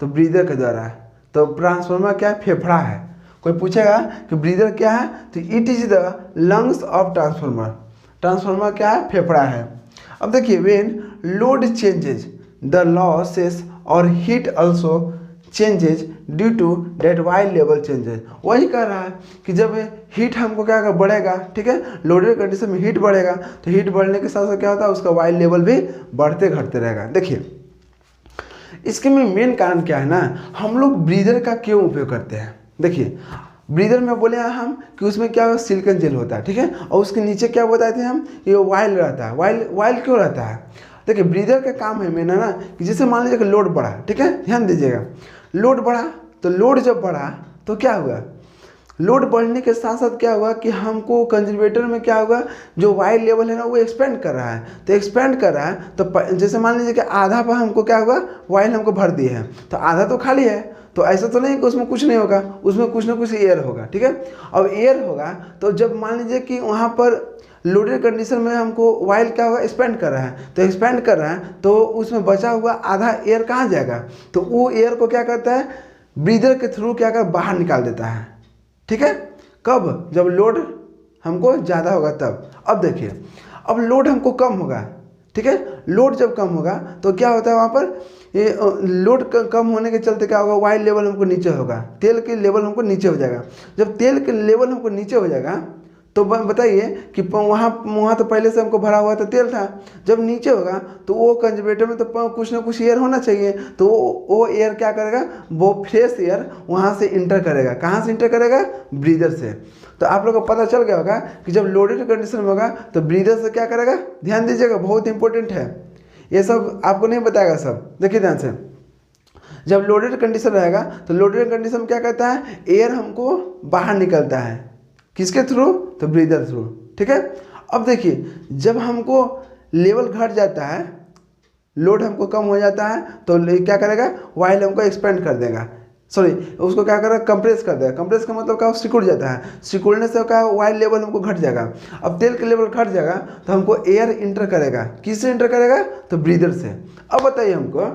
A: तो ब्रीदर के द्वारा। तो ट्रांसफार्मर क्या है, फेफड़ा है। कोई पूछेगा कि ब्रीदर क्या है, तो it is the lungs of transformer. Transformer क्या है, फेफड़ा है। अब देखिए when load changes the losses और heat also changes due to that oil level changes. वही कह रहा है कि जब हीट हमको क्या बढ़ेगा, ठीक है, लोडेड कंडीशन में हीट बढ़ेगा तो हीट बढ़ने के साथ साथ क्या होता है, उसका वाइल लेवल भी बढ़ते घटते रहेगा। देखिए इसके में मेन कारण क्या है ना, हम लोग ब्रीदर का क्यों उपयोग करते हैं। देखिए ब्रीदर में बोले हम कि उसमें क्या सिलिकॉन जेल होता है, ठीक है, और उसके नीचे क्या बताए थे हम, ये वाइल रहता है। वाइल क्यों रहता है, देखिए ब्रीदर का काम है मेन है ना कि जैसे मान लीजिए कि लोड बढ़ा, ठीक है, ध्यान दीजिएगा, लोड बढ़ा तो लोड जब बढ़ा तो क्या हुआ, लोड बढ़ने के साथ साथ क्या हुआ कि हमको कंजर्वेटर में क्या होगा, जो वाइल लेवल है ना वो एक्सपेंड कर रहा है। तो एक्सपेंड कर रहा है तो जैसे मान लीजिए कि आधा पर हमको क्या होगा, वाइल हमको भर दिए हैं, तो आधा तो खाली है, तो ऐसा तो नहीं कि उसमें कुछ नहीं होगा, उसमें कुछ ना कुछ एयर होगा, ठीक है। अब एयर होगा तो जब मान लीजिए कि वहाँ पर लोडेड कंडीशन में हमको वाइल क्या होगा, एक्सपेंड कर रहा है, तो एक्सपेंड कर रहा है तो उसमें बचा हुआ आधा एयर कहाँ जाएगा, तो वो एयर को क्या करता है, ब्रीदर के थ्रू क्या कर बाहर निकाल देता है, ठीक है। कब, जब लोड हमको ज़्यादा होगा तब। अब देखिए अब लोड हमको कम होगा, ठीक है, लोड जब कम होगा तो क्या होता है, वहाँ पर ये लोड कम होने के चलते क्या होगा, वाइल लेवल हमको नीचे होगा, तेल के लेवल हमको नीचे हो जाएगा। जब तेल के लेवल हमको नीचे हो जाएगा तो बताइए कि वहाँ तो पहले से हमको भरा हुआ तो तेल था, जब नीचे होगा तो वो कंजर्वेटर में तो कुछ ना कुछ एयर होना चाहिए, तो वो एयर क्या करेगा, वो फ्रेश एयर वहाँ से इंटर करेगा। कहाँ से इंटर करेगा, ब्रीदर से। तो आप लोग को पता चल गया होगा कि जब लोडेड कंडीशन में होगा तो ब्रीदर से क्या करेगा, ध्यान दीजिएगा, बहुत इंपॉर्टेंट है ये सब, आपको नहीं बताएगा सब। देखिए ध्यान से, जब लोडेड कंडीशन रहेगा तो लोडेड कंडीशन में क्या करता है, एयर हमको बाहर निकलता है, किसके थ्रू, तो ब्रीदर थ्रू, ठीक है। अब देखिए जब हमको लेवल घट जाता है, लोड हमको कम हो जाता है तो क्या करेगा, वाइल हमको एक्सपेंड कर देगा, सॉरी उसको क्या करेगा, कंप्रेस कर देगा। कंप्रेस का मतलब क्या, सिकुड़ जाता है, सिकुड़ने से क्या वाइल लेवल हमको घट जाएगा। अब तेल के लेवल घट जाएगा तो हमको एयर इंटर करेगा, किससे इंटर करेगा, तो ब्रीदर से। अब बताइए हमको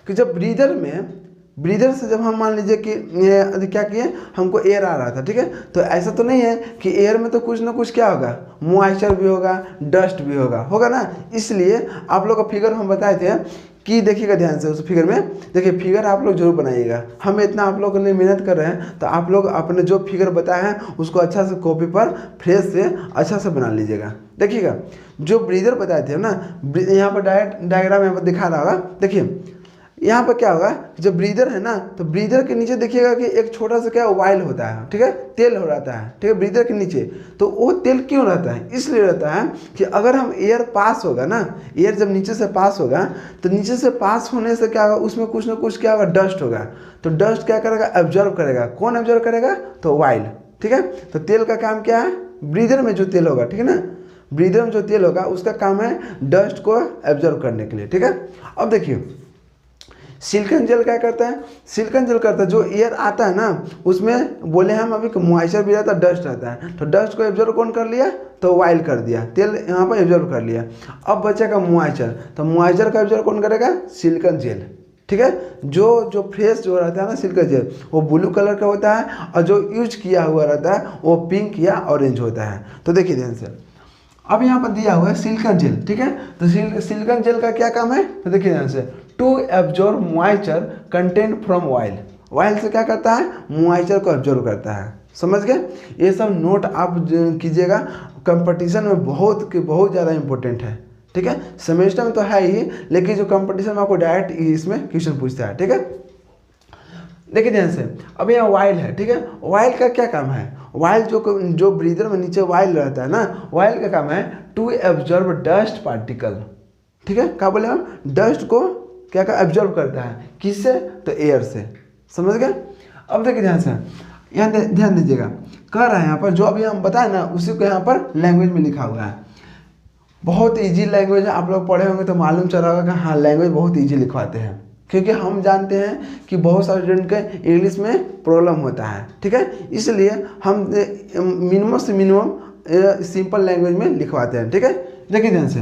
A: कि जब ब्रीदर में ब्रीदर से जब हम मान लीजिए कि ये क्या किए, हमको एयर आ रहा था, ठीक है, तो ऐसा तो नहीं है कि एयर में तो कुछ ना कुछ क्या होगा, मॉइस्चर भी होगा, डस्ट भी होगा ना। इसलिए आप लोग का फिगर हम बताए थे कि देखिएगा ध्यान से उस फिगर में, देखिए फिगर आप लोग जरूर बनाइएगा। हम इतना आप लोगों के लिए मेहनत कर रहे हैं, तो आप लोग अपने जो फिगर बताए हैं उसको अच्छा से कॉपी पर फ्रेश से अच्छा से बना लीजिएगा। देखिएगा जो ब्रीदर बताए थे ना, यहाँ पर डायग्राम यहाँ पर दिखा रहा होगा। देखिए यहाँ पर क्या होगा, जब ब्रीदर है ना, तो ब्रीदर के नीचे देखिएगा कि एक छोटा सा क्या वाइल होता है, ठीक है, तेल हो रहता है, ठीक है, ब्रीदर के नीचे। तो वो तेल क्यों रहता है, इसलिए रहता है कि अगर हम एयर पास होगा ना, एयर जब नीचे से पास होगा, तो नीचे से पास होने से क्या होगा, उसमें कुछ ना कुछ क्या होगा, डस्ट होगा। तो डस्ट क्या करेगा, एब्जॉर्व करेगा। कौन एब्जॉर्व करेगा, तो वाइल, ठीक है। तो तेल का काम क्या है, ब्रीदर में जो तेल होगा, ठीक है ना, ब्रीदर में जो तेल होगा उसका काम है डस्ट को एब्जॉर्व करने के लिए, ठीक है। अब देखिए सिलिकॉन जेल क्या करता है, सिलिकॉन जेल करता है जो एयर आता है ना, उसमें बोले हम अभी मॉइस्चर भी रहता है, डस्ट रहता है, तो डस्ट को एब्जॉर्व कौन कर लिया, तो वाइल कर दिया, तेल यहाँ पर एब्जॉर्व कर लिया। अब बचेगा मॉइस्चर, तो मॉइस्चर का एब्जॉर्व कौन करेगा, सिलिकॉन जेल, ठीक है। जो फ्रेश जो रहता है ना सिलिकॉन जेल, वो ब्लू कलर का होता है, और जो यूज किया हुआ रहता है वो पिंक या ऑरेंज होता है। तो देखिए ध्यान से, अब यहाँ पर दिया हुआ है सिलिकॉन जेल, ठीक है। तो सिलिकॉन जेल का क्या काम है, तो देखिए ध्यान से, to absorb moisture content from oil. Oil से क्या करता है, मॉइस्चर को एब्जॉर्ब करता है। समझ गए, ये सब नोट आप कीजिएगा, कंपटीशन में बहुत ज़्यादा इंपॉर्टेंट है, ठीक है। सेमेस्टर में तो है ही, लेकिन जो कंपटीशन में आपको डायरेक्ट इसमें क्वेश्चन पूछता है, ठीक है। देखिए ध्यान से, अब यहाँ वाइल है, ठीक है। वाइल का क्या काम है, वाइल जो ब्रीदर में नीचे वाइल रहता है ना, वाइल का काम है टू एब्जॉर्ब डस्ट पार्टिकल, ठीक है। क्या बोले हम, डस्ट को क्या का एब्जॉर्ब करता है, किससे, तो एयर से। समझ गए। अब देखिए ध्यान से, यहाँ ध्यान दीजिएगा, कह रहा है यहाँ पर जो अभी हम बताए ना, उसी को यहाँ पर लैंग्वेज में लिखा हुआ है। बहुत ईजी लैंग्वेज है, आप लोग पढ़े होंगे तो मालूम चला होगा कि हाँ लैंग्वेज बहुत ईजी लिखवाते हैं, क्योंकि हम जानते हैं कि बहुत सारे स्टूडेंट के इंग्लिश में प्रॉब्लम होता है, ठीक है। इसलिए हम मिनिमम से मिनिमम सिंपल लैंग्वेज में लिखवाते हैं, ठीक है। देखिए ध्यान से,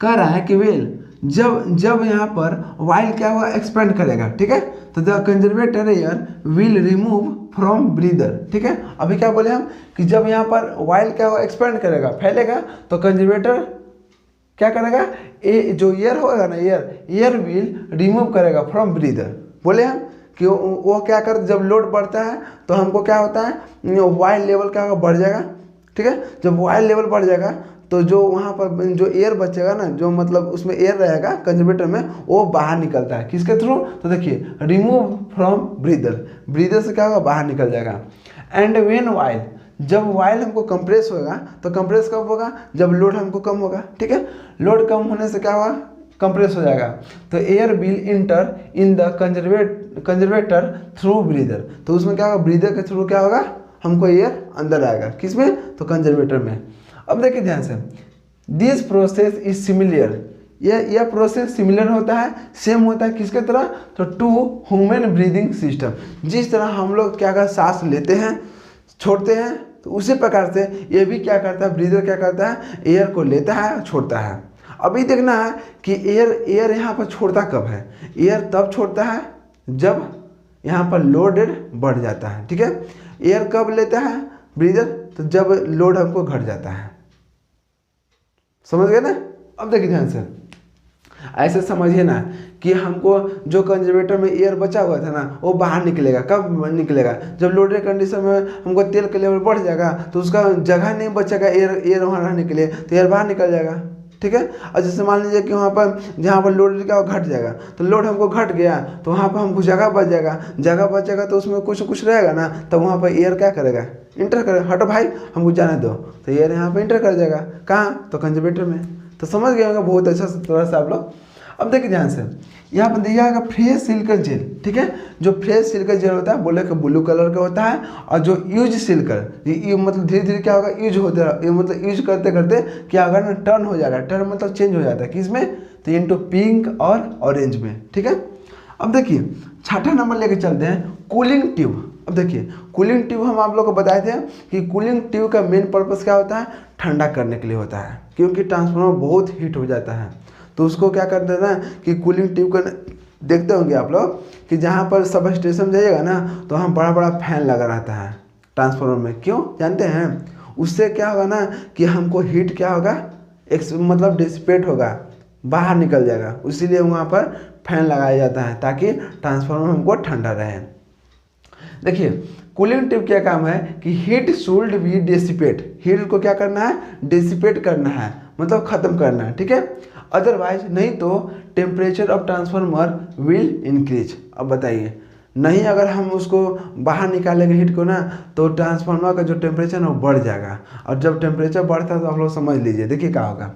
A: कह रहा है कि वेल जब यहाँ पर वाइल क्या हुआ, एक्सपेंड करेगा, ठीक है, तो the conservator air will remove from breather, ठीक है। अभी क्या बोले हम कि जब यहाँ पर वाइल क्या हुआ, एक्सपेंड करेगा, फैलेगा, तो कंजर्वेटर क्या करेगा, जो एयर होगा ना, एयर विल रिमूव करेगा फ्रॉम ब्रीदर। बोले हम कि वो क्या कर, जब लोड बढ़ता है तो हमको क्या होता है, वाइल लेवल क्या होगा, बढ़ जाएगा, ठीक है। जब वाइल लेवल बढ़ जाएगा तो जो वहाँ पर जो एयर बचेगा ना, जो मतलब उसमें एयर रहेगा कंजर्वेटर में, वो बाहर निकलता है, किसके थ्रू, तो देखिए रिमूव फ्रॉम ब्रीदर से क्या होगा, बाहर निकल जाएगा। एंड व्हेन वाइल, जब वाइल हमको कंप्रेस होगा, तो कंप्रेस कब होगा, जब लोड हमको कम होगा, ठीक है। लोड कम होने से क्या होगा, कंप्रेस हो जाएगा, तो air will inter in the conservator through breather. तो उसमें क्या होगा, ब्रीदर के थ्रू क्या होगा, हमको एयर अंदर आएगा, किसमें, तो कंजर्वेटर में। अब देखिए ध्यान से, दिस प्रोसेस इज सिमिलर, यह प्रोसेस सिमिलर होता है, सेम होता है किसके तरह, तो टू ह्यूमन ब्रीदिंग सिस्टम। जिस तरह हम लोग क्या कर सांस लेते हैं छोड़ते हैं, तो उसी प्रकार से ये भी क्या करता है, ब्रीदर क्या करता है, एयर को लेता है छोड़ता है। अभी देखना है कि एयर यहाँ पर छोड़ता कब है, एयर तब छोड़ता है जब यहाँ पर लोडेड बढ़ जाता है, ठीक है। एयर कब लेता है ब्रीदर, तो जब लोड हमको घट जाता है। समझ गए ना। अब देखिए ध्यान से, ऐसे समझिए ना कि हमको जो कंजर्वेटर में एयर बचा हुआ था ना, वो बाहर निकलेगा, कब निकलेगा, जब लोडेड कंडीशन में हमको तेल का लेवल बढ़ जाएगा, तो उसका जगह नहीं बचेगा एयर वहाँ रहने के लिए, तो एयर बाहर निकल जाएगा, ठीक है। और जैसे मान लीजिए कि वहाँ पर जहाँ पर लोड क्या घट जाएगा, तो लोड हमको घट गया, तो वहाँ पर हमको जगह बच जाएगा, जगह बचेगा तो उसमें कुछ रहेगा ना, तो वहाँ पर एयर क्या करेगा, इंटर करेगा, हटो भाई हमको जाने दो, तो एयर यहाँ पर इंटर कर जाएगा, कहाँ, तो कंजर्वेटर में। तो समझ गए होंगे बहुत अच्छा तरह से आप लोग। अब देखिए ध्यान से, यहाँ पर दिया गया फ्रेश सिलिकॉन जेल, ठीक है। जो फ्रेश सिलिकॉन जेल होता है बोले कि ब्लू कलर का होता है, और जो यूज सिलिकॉन मतलब धीरे धीरे क्या होगा, यूज होते है, मतलब यूज करते करते क्या होगा ना, टर्न हो जाएगा, टर्न मतलब चेंज हो जाता है, किसमें, तो इनटू पिंक और ऑरेंज में, ठीक है। अब देखिए छठा नंबर लेके चलते हैं, कूलिंग ट्यूब। अब देखिए कूलिंग ट्यूब हम आप लोग को बताए थे कि कूलिंग ट्यूब का मेन पर्पस क्या होता है, ठंडा करने के लिए होता है, क्योंकि ट्रांसफार्मर बहुत हीट हो जाता है, तो उसको क्या कर देना है कि कूलिंग ट्यूब का देखते होंगे आप लोग कि जहाँ पर सब स्टेशन जाइएगा ना तो वहाँ बड़ा बड़ा फैन लगा रहता है ट्रांसफार्मर में। क्यों जानते हैं? उससे क्या होगा ना कि हमको हीट क्या होगा, एक मतलब डिसिपेट होगा, बाहर निकल जाएगा। इसीलिए वहाँ पर फैन लगाया जाता है ताकि ट्रांसफार्मर हमको ठंडा रहे। देखिए कूलिंग ट्यूब क्या काम है कि heat should be dissipate, heat को क्या करना है, डिसिपेट करना है, मतलब ख़त्म करना है, ठीक है। अदरवाइज नहीं तो temperature of transformer will increase. अब बताइए, नहीं अगर हम उसको बाहर निकालेंगे हीट को ना तो ट्रांसफार्मर का जो टेम्परेचर है वो बढ़ जाएगा। और जब टेम्परेचर बढ़ता है तो आप लोग समझ लीजिए, देखिए क्या होगा।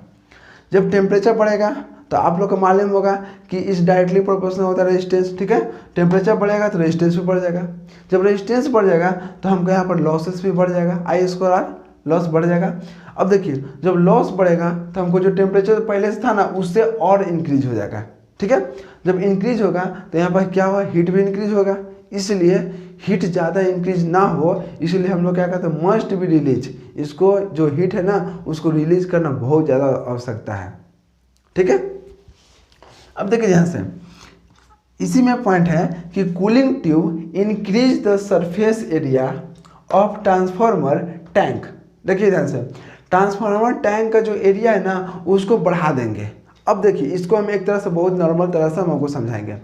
A: जब टेम्परेचर बढ़ेगा तो आप लोग को मालूम होगा कि इस डायरेक्टली प्रोपोर्शनल होता है रेजिस्टेंस, ठीक है। टेम्परेचर बढ़ेगा तो रेजिस्टेंस भी बढ़ जाएगा। जब रेजिस्टेंस बढ़ जाएगा तो हमको यहाँ पर लॉसेस भी बढ़ जाएगा, आई स्क्वायर आर, लॉस बढ़ जाएगा। अब देखिए जब लॉस बढ़ेगा तो हमको जो टेम्परेचर पहले से था ना उससे और इंक्रीज हो जाएगा, ठीक है। जब इंक्रीज होगा तो यहाँ पर क्या हुआ, हीट भी इंक्रीज होगा। इसलिए हीट ज़्यादा इंक्रीज ना हो इसलिए हम लोग क्या कहते हैं, मस्ट बी रिलीज। इसको जो हीट है ना उसको रिलीज करना बहुत ज़्यादा आवश्यकता है, ठीक है। अब देखिए यहाँ से इसी में पॉइंट है कि cooling tube increase the surface area of transformer tank. देखिए ध्यान से, ट्रांसफार्मर टैंक का जो एरिया है ना उसको बढ़ा देंगे। अब देखिए इसको हम एक तरह से बहुत नॉर्मल तरह से हम आपको समझाएंगे।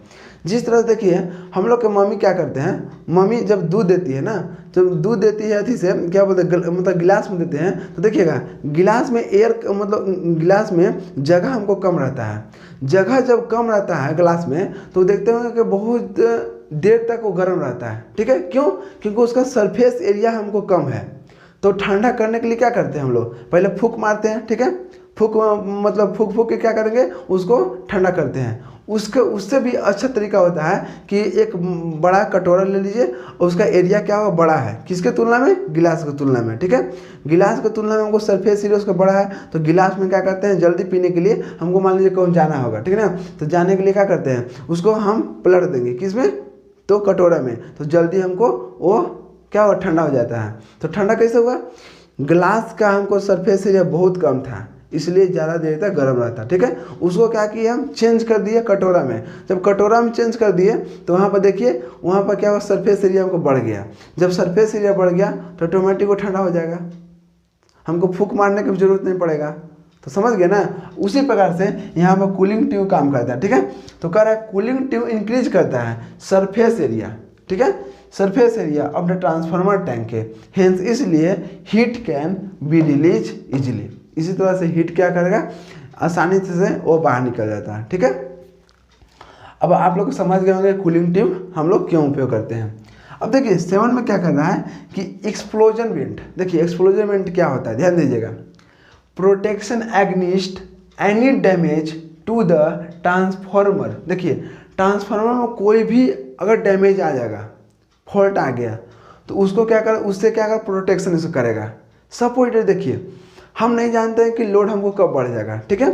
A: जिस तरह से देखिए हम लोग के मम्मी क्या करते हैं, मम्मी जब दूध देती है ना, जब दूध देती है अथी से क्या बोलते हैं, मतलब गिलास में देते हैं तो देखिएगा गिलास में एयर मतलब गिलास में जगह हमको कम रहता है। जगह जब कम रहता है गिलास में तो देखते होंगे कि बहुत देर तक वो गर्म रहता है, ठीक है। क्यों? क्योंकि उसका सरफेस एरिया हमको कम है। तो ठंडा करने के लिए क्या करते हैं हम लोग, पहले फूंक मारते हैं, ठीक है। फूंक मतलब फूंक के क्या करेंगे, उसको ठंडा करते हैं। उससे भी अच्छा तरीका होता है कि एक बड़ा कटोरा ले लीजिए, उसका एरिया क्या होगा, बड़ा है, किसके तुलना में, गिलास की तुलना में, ठीक है। गिलास की तुलना में हमको सरफेस एरिया उसका बड़ा है तो गिलास में क्या करते हैं, जल्दी पीने के लिए हमको मान लीजिए कौन जाना होगा, ठीक है ना। तो जाने के लिए क्या करते हैं, उसको हम पलट देंगे, किस में, तो कटोरा में, तो जल्दी हमको वो क्या हो, ठंडा हो जाता है। तो ठंडा कैसे हुआ, गिलास का हमको सरफेस एरिया बहुत कम था इसलिए ज़्यादा देर तक गर्म रहता, ठीक है। उसको क्या किया, हम चेंज कर दिए कटोरा में। जब कटोरा में चेंज कर दिए तो वहाँ पर देखिए वहाँ पर क्या हुआ, सरफेस एरिया हमको बढ़ गया। जब सरफेस एरिया बढ़ गया तो ऑटोमेटिक वो ठंडा हो जाएगा, हमको फूंक मारने की जरूरत नहीं पड़ेगा। तो समझ गए ना। उसी प्रकार से यहाँ पर कूलिंग ट्यूब काम करता है, ठीक है। तो कह रहा है कूलिंग ट्यूब इंक्रीज करता है सरफेस एरिया, ठीक है, surface area of the transformer tank के, हेंस इसलिए heat can be release easily. इसी तरह से हीट क्या करेगा, आसानी से वो बाहर निकल जाता है, ठीक है। अब आप लोग समझ गए होंगे कूलिंग ट्यूब हम लोग क्यों उपयोग करते हैं। अब देखिए 7 में क्या करना है कि एक्सप्लोजन वेंट। देखिए एक्सप्लोजन वेंट क्या होता है, ध्यान दीजिएगा। Protection against any damage to the transformer. देखिए ट्रांसफार्मर में कोई भी अगर डैमेज आ जाएगा, फॉल्ट आ गया तो उसको क्या कर, उससे क्या कर, प्रोटेक्शन इसको करेगा। सपोर्ट देखिए हम नहीं जानते हैं कि लोड हमको कब बढ़ जाएगा, ठीक है।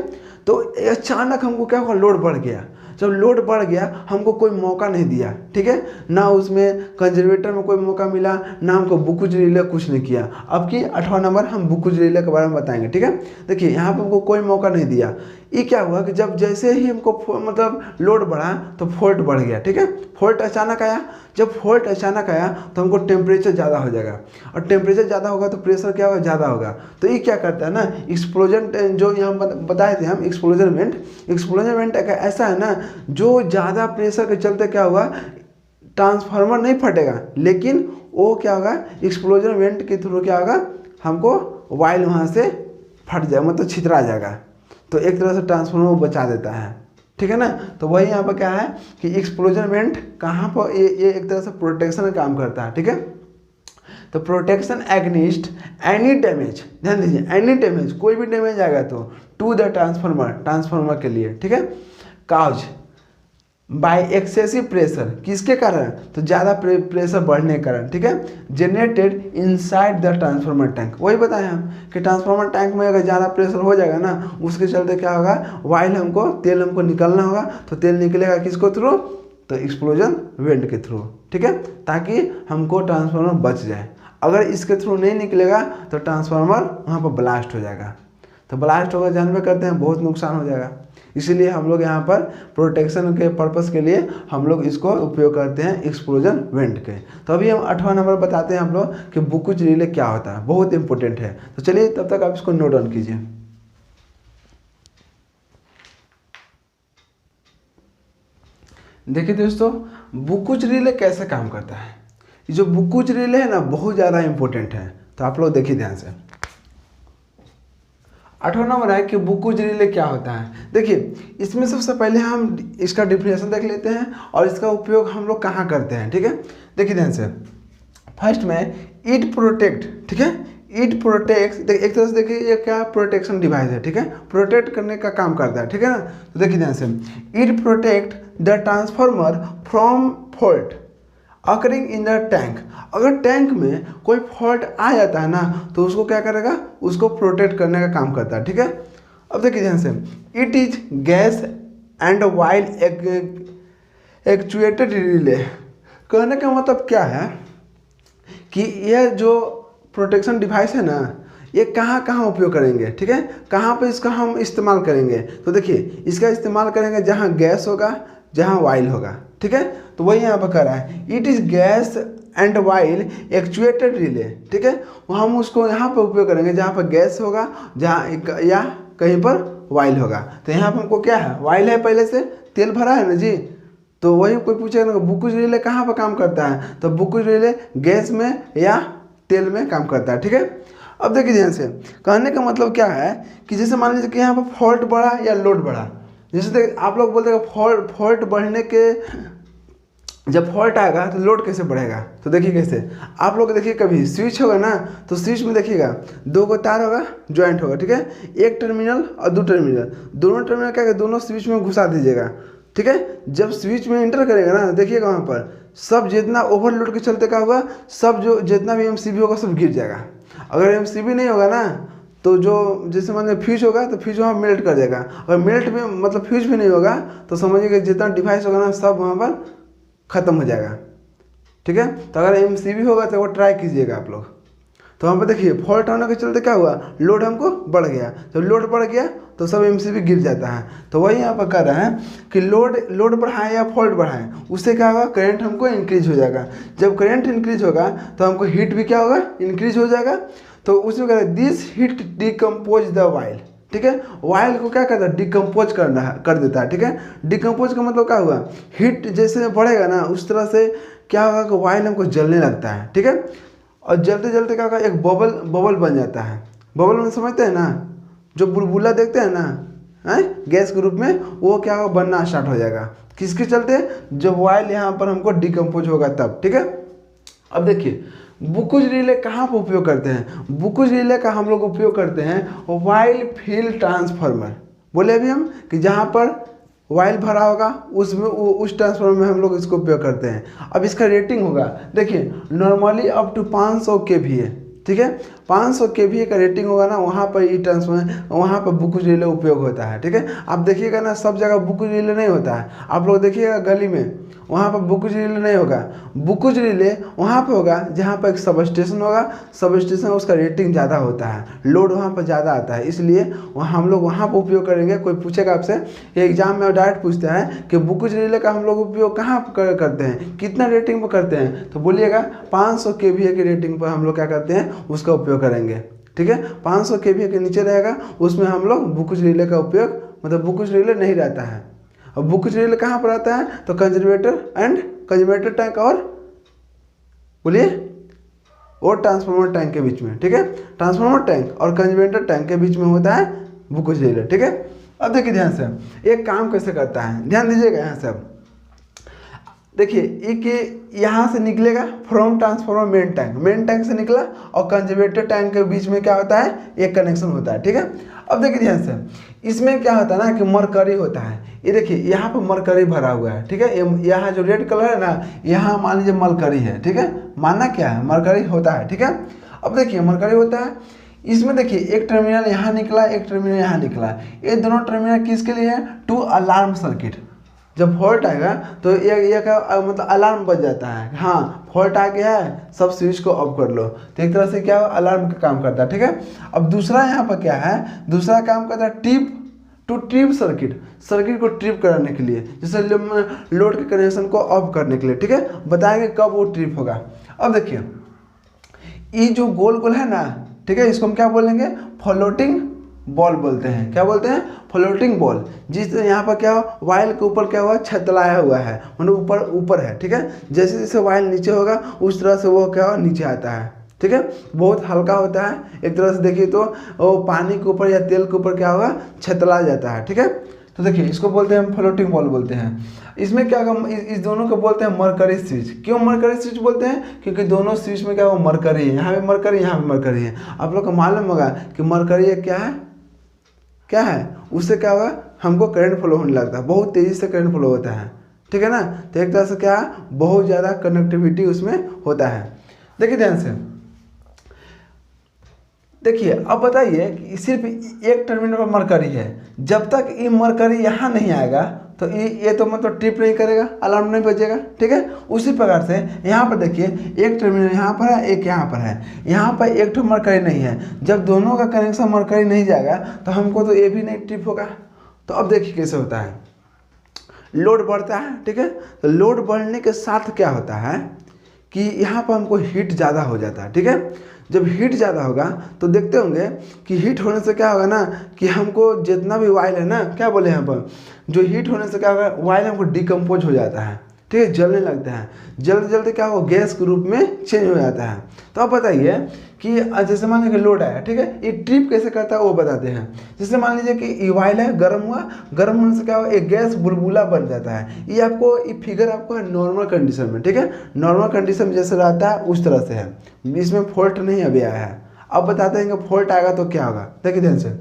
A: तो अचानक हमको क्या हुआ, लोड बढ़ गया। जब लोड बढ़ गया हमको कोई मौका नहीं दिया, ठीक है, ना उसमें कंजर्वेटर में कोई मौका मिला, ना हमको बुकुज रिले कुछ नहीं किया। अब की 8वां नंबर हम बुकुज रिले के बारे में बताएंगे, ठीक है। देखिए यहाँ पे हमको कोई मौका नहीं दिया। ये क्या हुआ कि जब जैसे ही हमको मतलब लोड बढ़ा तो फॉल्ट बढ़ गया, ठीक है। फॉल्ट अचानक आया, जब फॉल्ट अचानक आया तो हमको टेम्परेचर ज़्यादा हो जाएगा, और टेम्परेचर ज़्यादा होगा तो प्रेशर क्या होगा, ज़्यादा होगा। तो ये क्या करता है ना, एक्सप्लोजन जो यहाँ बताए थे हम, एक्सप्लोजन वेंट एक ऐसा है ना जो ज़्यादा प्रेशर के चलते क्या होगा, ट्रांसफार्मर नहीं फटेगा लेकिन वो क्या होगा, एक्सप्लोजन वेंट के थ्रू क्या होगा, हमको वाइल वहाँ से फट जाए, मतलब छितरा जाएगा। तो एक तरह से ट्रांसफार्मर बचा देता है, ठीक है ना। तो वही यहाँ पर क्या है कि एक्सप्लोजन वेंट कहाँ पर, ये एक तरह से प्रोटेक्शन का काम करता है, ठीक है। तो प्रोटेक्शन एग्निस्ट एनी डैमेज, ध्यान दीजिए, एनी डैमेज, कोई भी डैमेज आएगा तो टू द ट्रांसफार्मर के लिए, ठीक है। काज बाय एक्सेसिव प्रेशर, किसके कारण, तो ज़्यादा प्रेशर बढ़ने के कारण, ठीक है, generated inside the transformer tank. वही बताएं हम कि ट्रांसफार्मर टैंक में अगर ज़्यादा प्रेशर हो जाएगा ना, उसके चलते क्या होगा, वाइल हमको तेल हमको निकलना होगा, तो तेल निकलेगा किसको थ्रू, तो एक्सप्लोजन वेंट के थ्रू, ठीक है, ताकि हमको ट्रांसफार्मर बच जाए। अगर इसके थ्रू नहीं निकलेगा तो ट्रांसफार्मर वहाँ पर ब्लास्ट हो जाएगा। तो ब्लास्ट होगा, जानबे करते हैं बहुत नुकसान हो जाएगा। इसीलिए हम लोग यहाँ पर प्रोटेक्शन के पर्पस के लिए हम लोग इसको उपयोग करते हैं एक्सप्लोजन वेंट के। तो अभी हम 8वां नंबर बताते हैं हम लोग कि बुकुच रिले क्या होता है, बहुत इंपॉर्टेंट है। तो चलिए तब तक आप इसको नोट डाउन कीजिए। देखिए दोस्तों, बुकुच रिले कैसे काम करता है। ये जो बुकुच रिले है ना बहुत ज़्यादा इंपॉर्टेंट है, तो आप लोग देखिए ध्यान से। 8वां नंबर है कि बुकुच रिले क्या होता है। देखिए इसमें सबसे पहले हम इसका डिफिनेशन देख लेते हैं और इसका उपयोग हम लोग कहाँ करते हैं, ठीक है। देखिए ध्यान से, फर्स्ट में इट प्रोटेक्ट, ठीक है। इट प्रोटेक्ट, एक तरह से देखिए ये क्या प्रोटेक्शन डिवाइस है, ठीक है, प्रोटेक्ट करने का काम करता है, ठीक है ना। तो देखिए ध्यान से, it protect the transformer from fault occurring in the tank. अगर टैंक में कोई फॉल्ट आ जाता है ना तो उसको क्या करेगा, उसको प्रोटेक्ट करने का काम करता है, ठीक है। अब देखिए ध्यान से, it is gas and while actuated relay. कहने का मतलब क्या है कि यह जो प्रोटेक्शन डिवाइस है ना ये कहाँ कहाँ उपयोग करेंगे, ठीक है, कहाँ पे इसका हम इस्तेमाल करेंगे। तो देखिए इसका इस्तेमाल करेंगे जहाँ गैस होगा, जहाँ वाइल होगा, ठीक है। तो वही यहाँ पर कर रहा है, it is gas and while actuated relay, ठीक है। हम उसको यहाँ पर उपयोग करेंगे जहाँ पर गैस होगा, जहाँ या कहीं पर वाइल होगा। तो यहाँ पर हमको क्या है, वाइल है, पहले से तेल भरा है ना जी। तो वही कोई पूछेगा ना बुकुच रिले कहाँ पर काम करता है, तो बुकुच रिले गैस में या तेल में काम करता है, ठीक है। अब देखिए ध्यान से, कहने का मतलब क्या है कि जैसे मान लीजिए कि यहाँ पर फॉल्ट बढ़ा या लोड बढ़ा। जैसे आप लोग बोलते हैं फॉल्ट बढ़ने के, जब फॉल्ट आएगा तो लोड कैसे बढ़ेगा। तो देखिए कैसे, आप लोग देखिए कभी स्विच होगा ना तो स्विच में देखिएगा 2 को तार होगा, ज्वाइंट होगा, ठीक है। एक टर्मिनल और 2 टर्मिनल, दोनों टर्मिनल क्या दोनों स्विच में घुसा दीजिएगा, ठीक है। जब स्विच में इंटर करेगा ना देखिएगा वहाँ पर सब जितना ओवरलोड के चलते क्या होगा, सब जो जितना भी एमसीबी होगा सब गिर जाएगा। अगर एमसीबी नहीं होगा ना तो जो जैसे मान फ्यूज होगा तो फ्यूज वहाँ मेल्ट कर जाएगा। अगर मेल्ट भी मतलब फ्यूज भी नहीं होगा तो समझिए जितना डिवाइस होगा ना सब वहाँ पर ख़त्म हो जाएगा, ठीक है। तो अगर एमसीबी होगा तो वो ट्राई कीजिएगा आप लोग। तो वहाँ पर देखिए फॉल्ट होने के चलते क्या हुआ, लोड हमको बढ़ गया। जब लोड बढ़ गया तो सब एमसीबी गिर जाता है। तो वही यहाँ पर कह रहे हैं कि लोड बढ़ाएं या फॉल्ट बढ़ाएं, उससे क्या होगा, करंट हमको इंक्रीज हो जाएगा। जब करंट इंक्रीज होगा तो हमको हीट भी क्या होगा, इंक्रीज हो जाएगा। तो उसमें कह रहे हैं this heat decompose the while, ठीक है। वाइल को क्या करता है, डिकम्पोज कर देता है, ठीक है। डिकम्पोज का मतलब क्या हुआ, हीट जैसे बढ़ेगा ना उस तरह से क्या होगा कि वाइल हमको जलने लगता है, ठीक है। और जलते जलते क्या होगा, एक बबल बन जाता है। बबल में समझते हैं ना, जो बुलबुला देखते हैं ना है गैस के रूप में, वो क्या होगा, बनना स्टार्ट हो जाएगा। किसके चलते, जब वाइल यहाँ पर हमको डिकम्पोज होगा तब, ठीक है। अब देखिए बुकुच रिले कहाँ पर उपयोग करते हैं। बुकुच रिले का हम लोग उपयोग करते हैं वाइल फील्ड ट्रांसफार्मर। बोले अभी हम कि जहाँ पर वाइल भरा होगा उसमें उस ट्रांसफार्मर में हम लोग इसको उपयोग करते हैं। अब इसका रेटिंग होगा, देखिए नॉर्मली अप टू 500 kVA, ठीक है। 500 kVA का रेटिंग होगा ना, वहाँ पर ई ट्रांसफार्मर, वहाँ पर बुकुच रिले उपयोग होता है, ठीक है। आप देखिएगा ना सब जगह बुकुच रिले नहीं होता है। आप लोग देखिएगा गली में वहाँ पर बुकुच रिले नहीं होगा। बुकुच रिले वहाँ पर होगा जहाँ पर एक सब स्टेशन होगा, सब स्टेशन उसका रेटिंग ज़्यादा होता है, लोड वहाँ पर ज़्यादा आता है, इसलिए हम लोग वहाँ पर उपयोग करेंगे। कोई पूछेगा आपसे, ये एग्जाम में डायरेक्ट पूछता है कि बुकुच रिले का हम लोग उपयोग कहाँ करते हैं, कितना रेटिंग पर करते हैं, तो बोलिएगा 500 kVA की रेटिंग पर हम लोग क्या करते हैं उसका उपयोग करेंगे, ठीक है। 500 kVA के नीचे रहेगा उसमें हम लोग बुकुच रिले का उपयोग, मतलब बुकुच रिले नहीं रहता है। अब बुकुच रिले कहाँ पर आता है, तो कंजर्वेटर टैंक और बोलिए और ट्रांसफार्मर टैंक के बीच में, ठीक है। ट्रांसफार्मर टैंक और कंजर्वेटर टैंक के बीच में होता है बुकुच रिले, ठीक है। अब देखिए ध्यान से एक काम कैसे करता है, ध्यान दीजिएगा यहाँ से। अब देखिए एक यहाँ से निकलेगा फ्रॉम ट्रांसफार्मर मेन टैंक से निकला और कंजर्वेटर टैंक के बीच में क्या होता है, एक कनेक्शन होता है, ठीक है। अब देखिए ध्यान से, इसमें क्या होता है ना कि मरकरी होता है। ये देखिए यहाँ पर मरकरी भरा हुआ है, ठीक है। यहाँ जो रेड कलर है ना, यहाँ मान लीजिए मरकरी है, ठीक है। मानना क्या है, मरकरी होता है, ठीक है। अब देखिए मरकरी होता है, इसमें देखिए एक टर्मिनल यहाँ निकला, एक टर्मिनल यहाँ निकला। ये दोनों टर्मिनल किसके लिए है, टू अलार्म सर्किट, जब फॉल्ट आएगा तो ये का मतलब अलार्म बज जाता है, हाँ फॉल्ट आ गया है, सब स्विच को ऑफ कर लो। तो एक तरह से क्या अलार्म का काम करता है, ठीक है। अब दूसरा यहाँ पर क्या है, दूसरा काम करता है ट्रिप सर्किट, सर्किट को ट्रिप कराने के लिए, जैसे लोड के कनेक्शन को ऑफ करने के लिए, ठीक है। बताएंगे कब वो ट्रिप होगा। अब देखिए ये जो गोल गोल है ना, ठीक है, इसको हम क्या बोलेंगे, फ्लोटिंग बॉल बोलते हैं। क्या बोलते हैं, फ्लोटिंग बॉल। जिस यहाँ पर क्या हो, वायल के ऊपर क्या हुआ, छतलाया हुआ है, मतलब ऊपर ऊपर है, ठीक है। जैसे जैसे वायल नीचे होगा उस तरह से वो क्या हो, नीचे आता है, ठीक है। बहुत हल्का होता है, एक तरह से देखिए तो वो पानी के ऊपर या तेल के ऊपर क्या होगा, छतला जाता है, ठीक है। तो देखिए इसको बोलते हैं हम फ्लोटिंग बॉल बोलते हैं। इसमें क्या होगा, इस दोनों को बोलते हैं मरकरी स्विच। क्यों मरकरी स्विच बोलते हैं, क्योंकि दोनों स्विच में क्या हो, मरकरी है, यहाँ पे मरकरी, यहाँ पे मरकरी है। आप लोग को मालूम होगा कि मरकरी क्या है, क्या है, उससे क्या होगा, हमको करंट फ्लो होने लगता है, बहुत तेज़ी से करंट फ्लो होता है, ठीक है ना। तो एक तरह से क्या है, बहुत ज़्यादा कनेक्टिविटी उसमें होता है। देखिए ध्यान से देखिए, अब बताइए कि सिर्फ एक टर्मिनल पर मरकरी है, जब तक ये मरकरी यहाँ नहीं आएगा तो ये तो मतलब ट्रिप नहीं करेगा, अलार्म नहीं बजेगा, ठीक है। उसी प्रकार से यहाँ पर देखिए एक टर्मिनल यहाँ पर है, एक यहाँ पर है, यहाँ पर एक तो मरकरी नहीं है, जब दोनों का कनेक्शन मरकरी नहीं जाएगा तो हमको तो ये भी नहीं ट्रिप होगा। तो अब देखिए कैसे होता है, लोड बढ़ता है, ठीक है। तो लोड बढ़ने के साथ क्या होता है कि यहाँ पर हमको हीट ज़्यादा हो जाता है, ठीक है। जब हीट ज़्यादा होगा तो देखते होंगे कि हीट होने से क्या होगा ना, कि हमको जितना भी वाइल है ना, क्या बोले यहाँ पर, जो हीट होने से क्या होगा, वाइल हमको डिकम्पोज हो जाता है, ठीक है, जलने लगता है, जल्दी जल्दी क्या हो, गैस के रूप में चेंज हो जाता है। तो अब बताइए कि जैसे मान लीजिए लोड आया, ठीक है, ये ट्रिप कैसे करता है वो बताते हैं। जैसे मान लीजिए कि ये वाइल है, गर्म हुआ, गर्म होने से क्या हुआ, एक गैस बुलबुला बन जाता है। ये आपको ये फिगर आपको है नॉर्मल कंडीशन में, ठीक है, नॉर्मल कंडीशन में जैसे रहता है उस तरह से है, इसमें फॉल्ट नहीं अभी आया है। अब बताते हैं कि फॉल्ट आएगा तो क्या होगा। देखिए ध्यान से,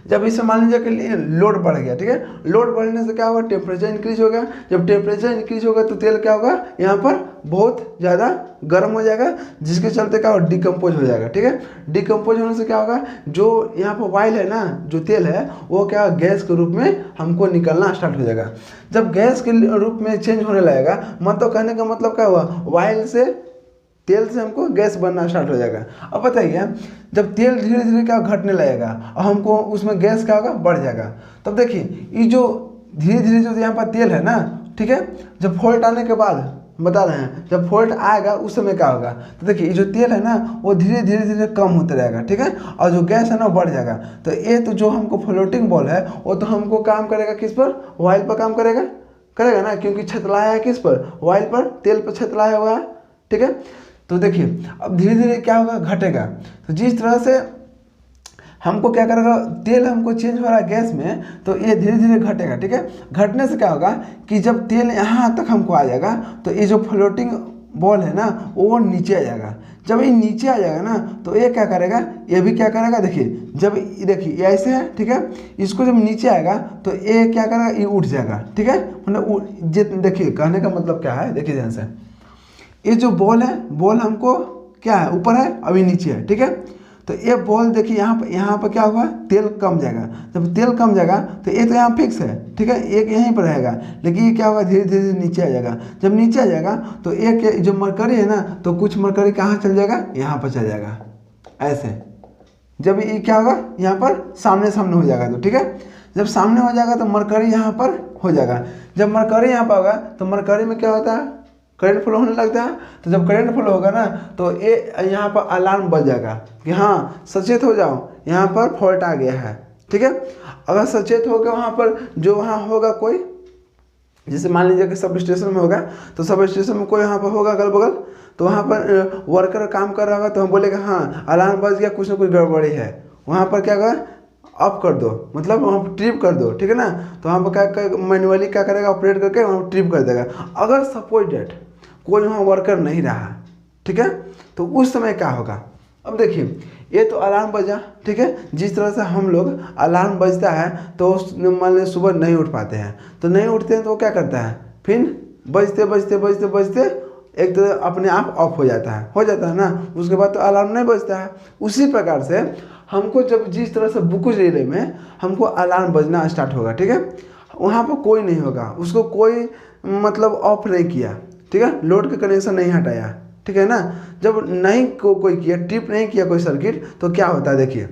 A: जब इसे मान लीजिए कि लोड बढ़ गया, ठीक है, लोड बढ़ने से क्या होगा, टेम्परेचर इंक्रीज होगा। जब टेम्परेचर इंक्रीज होगा तो तेल क्या होगा, यहाँ पर बहुत ज़्यादा गर्म हो जाएगा, जिसके चलते क्या होगा, डिकम्पोज हो जाएगा, ठीक है। डिकम्पोज होने से क्या होगा, जो यहाँ पर वाइल है ना, जो तेल है वो क्या गैस के रूप में हमको निकलना स्टार्ट हो जाएगा। जब गैस के रूप में चेंज होने लगेगा, मतलब कहने का मतलब क्या हुआ, वाइल से तेल से हमको गैस बनना स्टार्ट हो जाएगा। अब बताइए जब तेल धीरे धीरे क्या घटने लगेगा और हमको उसमें गैस क्या होगा, बढ़ जाएगा। तब देखिए ये जो धीरे धीरे जो यहाँ पर तेल है ना, ठीक है, जब फॉल्ट आने के बाद बता रहे हैं, जब फॉल्ट आएगा उस समय क्या होगा, तो देखिए ये जो तेल है ना वो धीरे धीरे धीरे कम होते रहेगा, ठीक है, और जो गैस है ना वो बढ़ जाएगा। तो ये तो जो हमको फ्लोटिंग बॉल है वो तो हमको काम करेगा किस पर, ऑयल पर काम करेगा ना, क्योंकि छतलाया है किस पर, ऑयल पर, तेल पर छतलाया हुआ है, ठीक है। तो देखिए अब धीरे धीरे क्या होगा, घटेगा। तो जिस तरह से हमको क्या करेगा, तेल हमको चेंज हो रहा है गैस में, तो ये धीरे धीरे घटेगा, ठीक है। घटने से क्या होगा कि जब तेल यहाँ तक हमको आ जाएगा तो ये जो फ्लोटिंग बॉल है ना वो नीचे आ जाएगा। जब ये नीचे आ जाएगा ना तो ये क्या करेगा, ये भी क्या करेगा, देखिए जब देखिए ये ऐसे है, ठीक है, इसको जब नीचे आएगा तो ये क्या करेगा, ये उठ जाएगा, ठीक है, मतलब देखिए कहने का मतलब क्या है, देखिए ध्यान से, ये जो बॉल है, बॉल हमको क्या है, ऊपर है, अभी नीचे है, ठीक है। तो ये बॉल देखिए यहाँ पर क्या होगा, तेल कम जाएगा। जब तेल कम जाएगा तो ये तो यहाँ फिक्स है, ठीक है, एक यहीं पर रहेगा, लेकिन ये क्या होगा, धीरे धीरे नीचे आ जाएगा। जब नीचे आ जाएगा तो एक जो मरकरी है ना, तो कुछ मरकरी कहाँ चल जाएगा, यहाँ पर चल जाएगा ऐसे। जब ये क्या होगा, यहाँ पर सामने सामने हो जाएगा, तो ठीक है, जब सामने हो जाएगा तो मरकरी यहाँ पर हो जाएगा। जब मरकरी यहाँ पर होगा तो मरकरी में क्या होता है, करंट फ्लो होने लगता है। तो जब करंट फ्लो होगा ना तो ये यहाँ पर अलार्म बज जाएगा कि हाँ सचेत हो जाओ, यहाँ पर फॉल्ट आ गया है, ठीक है। अगर सचेत हो गया वहाँ पर, जो वहाँ होगा कोई, जैसे मान लीजिए कि सब स्टेशन में होगा, तो सब स्टेशन में कोई यहाँ पर होगा अगल बगल, तो वहाँ पर वर्कर काम कर रहा होगा, तो हम बोलेगा हाँ अलार्म बज गया, कुछ ना कुछ गड़बड़ी है, वहाँ पर क्या होगा, ऑफ कर दो, मतलब वहाँ पर ट्रिप कर दो, ठीक है ना। तो वहाँ पर क्या मैनुअली क्या करेगा, ऑपरेट करके वहाँ पर ट्रिप कर देगा। अगर सपोज डेट कोई वहाँ वर्कर नहीं रहा, ठीक है, तो उस समय क्या होगा। अब देखिए ये तो अलार्म बजा, ठीक है, जिस तरह से हम लोग अलार्म बजता है तो मान लीजिए सुबह नहीं उठ पाते हैं, तो नहीं उठते हैं तो वो क्या करता है, फिर बजते बजते बजते बजते एक तो अपने आप ऑफ हो जाता है ना, उसके बाद तो अलार्म नहीं बजता है। उसी प्रकार से हमको जब जिस तरह से बुकुज रिले में हमको अलार्म बजना स्टार्ट होगा, ठीक है, वहाँ पर कोई नहीं होगा, उसको कोई मतलब ऑफ नहीं किया, ठीक है, लोड का कनेक्शन नहीं हटाया, ठीक है ना। जब नहीं कोई किया, ट्रिप नहीं किया कोई सर्किट, तो क्या होता है देखिए,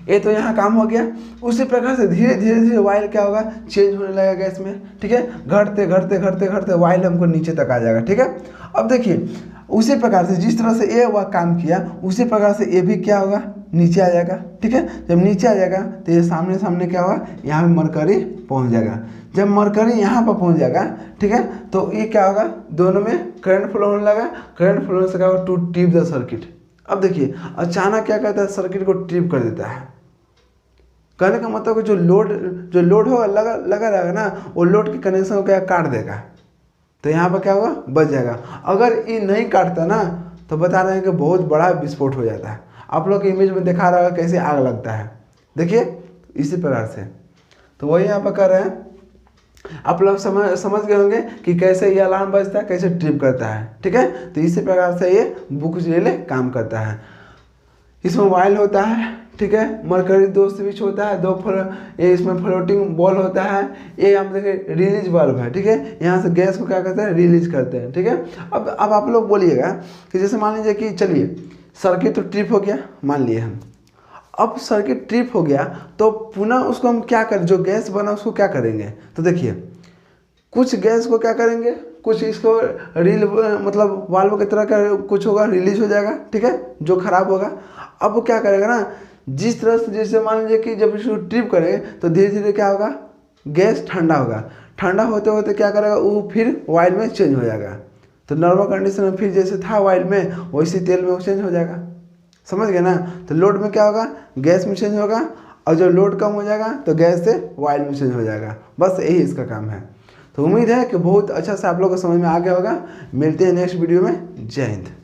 A: ये तो यहाँ काम हो गया। उसी प्रकार से धीरे धीरे धीरे वाइल क्या होगा, चेंज होने लगेगा इसमें, ठीक है, घटते घटते घटते घटते वाइल हमको नीचे तक आ जाएगा, ठीक है। अब देखिए उसी प्रकार से जिस तरह से ये हुआ काम किया, उसी प्रकार से ये भी क्या होगा, नीचे आ जाएगा, ठीक है। जब नीचे आ जाएगा तो ये सामने सामने क्या होगा, यहाँ पे मरकरी पहुँच जाएगा। जब मरकरी यहाँ पर पहुँच जाएगा, ठीक है, तो ये क्या होगा, दोनों में करंट फ्लो होने लगा। करंट फ्लो होने से क्या होगा, टू ट्रिप द सर्किट। अब देखिए अचानक क्या करता है, सर्किट को ट्रिप कर देता है। कहने का मतलब जो लोड होगा लगा रहेगा ना, वो लोड के कनेक्शन को क्या काट देगा, तो यहाँ पर क्या होगा, बच जाएगा। अगर ये नहीं काटता ना, तो बता रहे हैं कि बहुत बड़ा विस्फोट हो जाता है। आप लोग इमेज में दिखा रहा है कैसे आग लगता है, देखिए इसी प्रकार से। तो वही यहाँ पर कर रहे हैं, आप लोग समझ गए होंगे कि कैसे ये अलार्म बजता है, कैसे ट्रिप करता है, ठीक है। तो इसी प्रकार से ये बुक रिले काम करता है। इसमें वाइल होता है, ठीक है, मरकरी दो स्विच होता है, ये इसमें फ्लोटिंग बॉल होता है। ये हम देखें रिलीज बल्ब है, ठीक है, यहाँ से गैस को क्या करते हैं, रिलीज करते हैं, ठीक है। अब आप लोग बोलिएगा कि जैसे मान लीजिए कि चलिए सर्किट तो ट्रिप हो गया, मान लिए हम, अब सर्किट ट्रिप हो गया तो पुनः उसको हम क्या करें, जो गैस बना उसको क्या करेंगे, तो देखिए कुछ गैस को क्या करेंगे, कुछ इसको मतलब वाल्व की तरह का कुछ होगा, रिलीज हो जाएगा, ठीक है, जो खराब होगा। अब वो क्या करेगा ना, जिस तरह से जैसे मान लीजिए कि जब इसको ट्रिप करेंगे तो धीरे धीरे क्या होगा, गैस ठंडा होगा। ठंडा होते होते क्या करेगा, वो फिर वाइल में चेंज हो जाएगा। तो नॉर्मल कंडीशन में फिर जैसे था वाइल में, वैसे तेल में वो चेंज हो जाएगा। समझ गए ना। तो लोड में क्या होगा, गैस में चेंज होगा, और जब लोड कम हो जाएगा तो गैस से वाइल में चेंज हो जाएगा। बस यही इसका काम है। तो उम्मीद है कि बहुत अच्छा से आप लोगों को समझ में आ गया होगा। मिलते हैं नेक्स्ट वीडियो में। जय हिंद।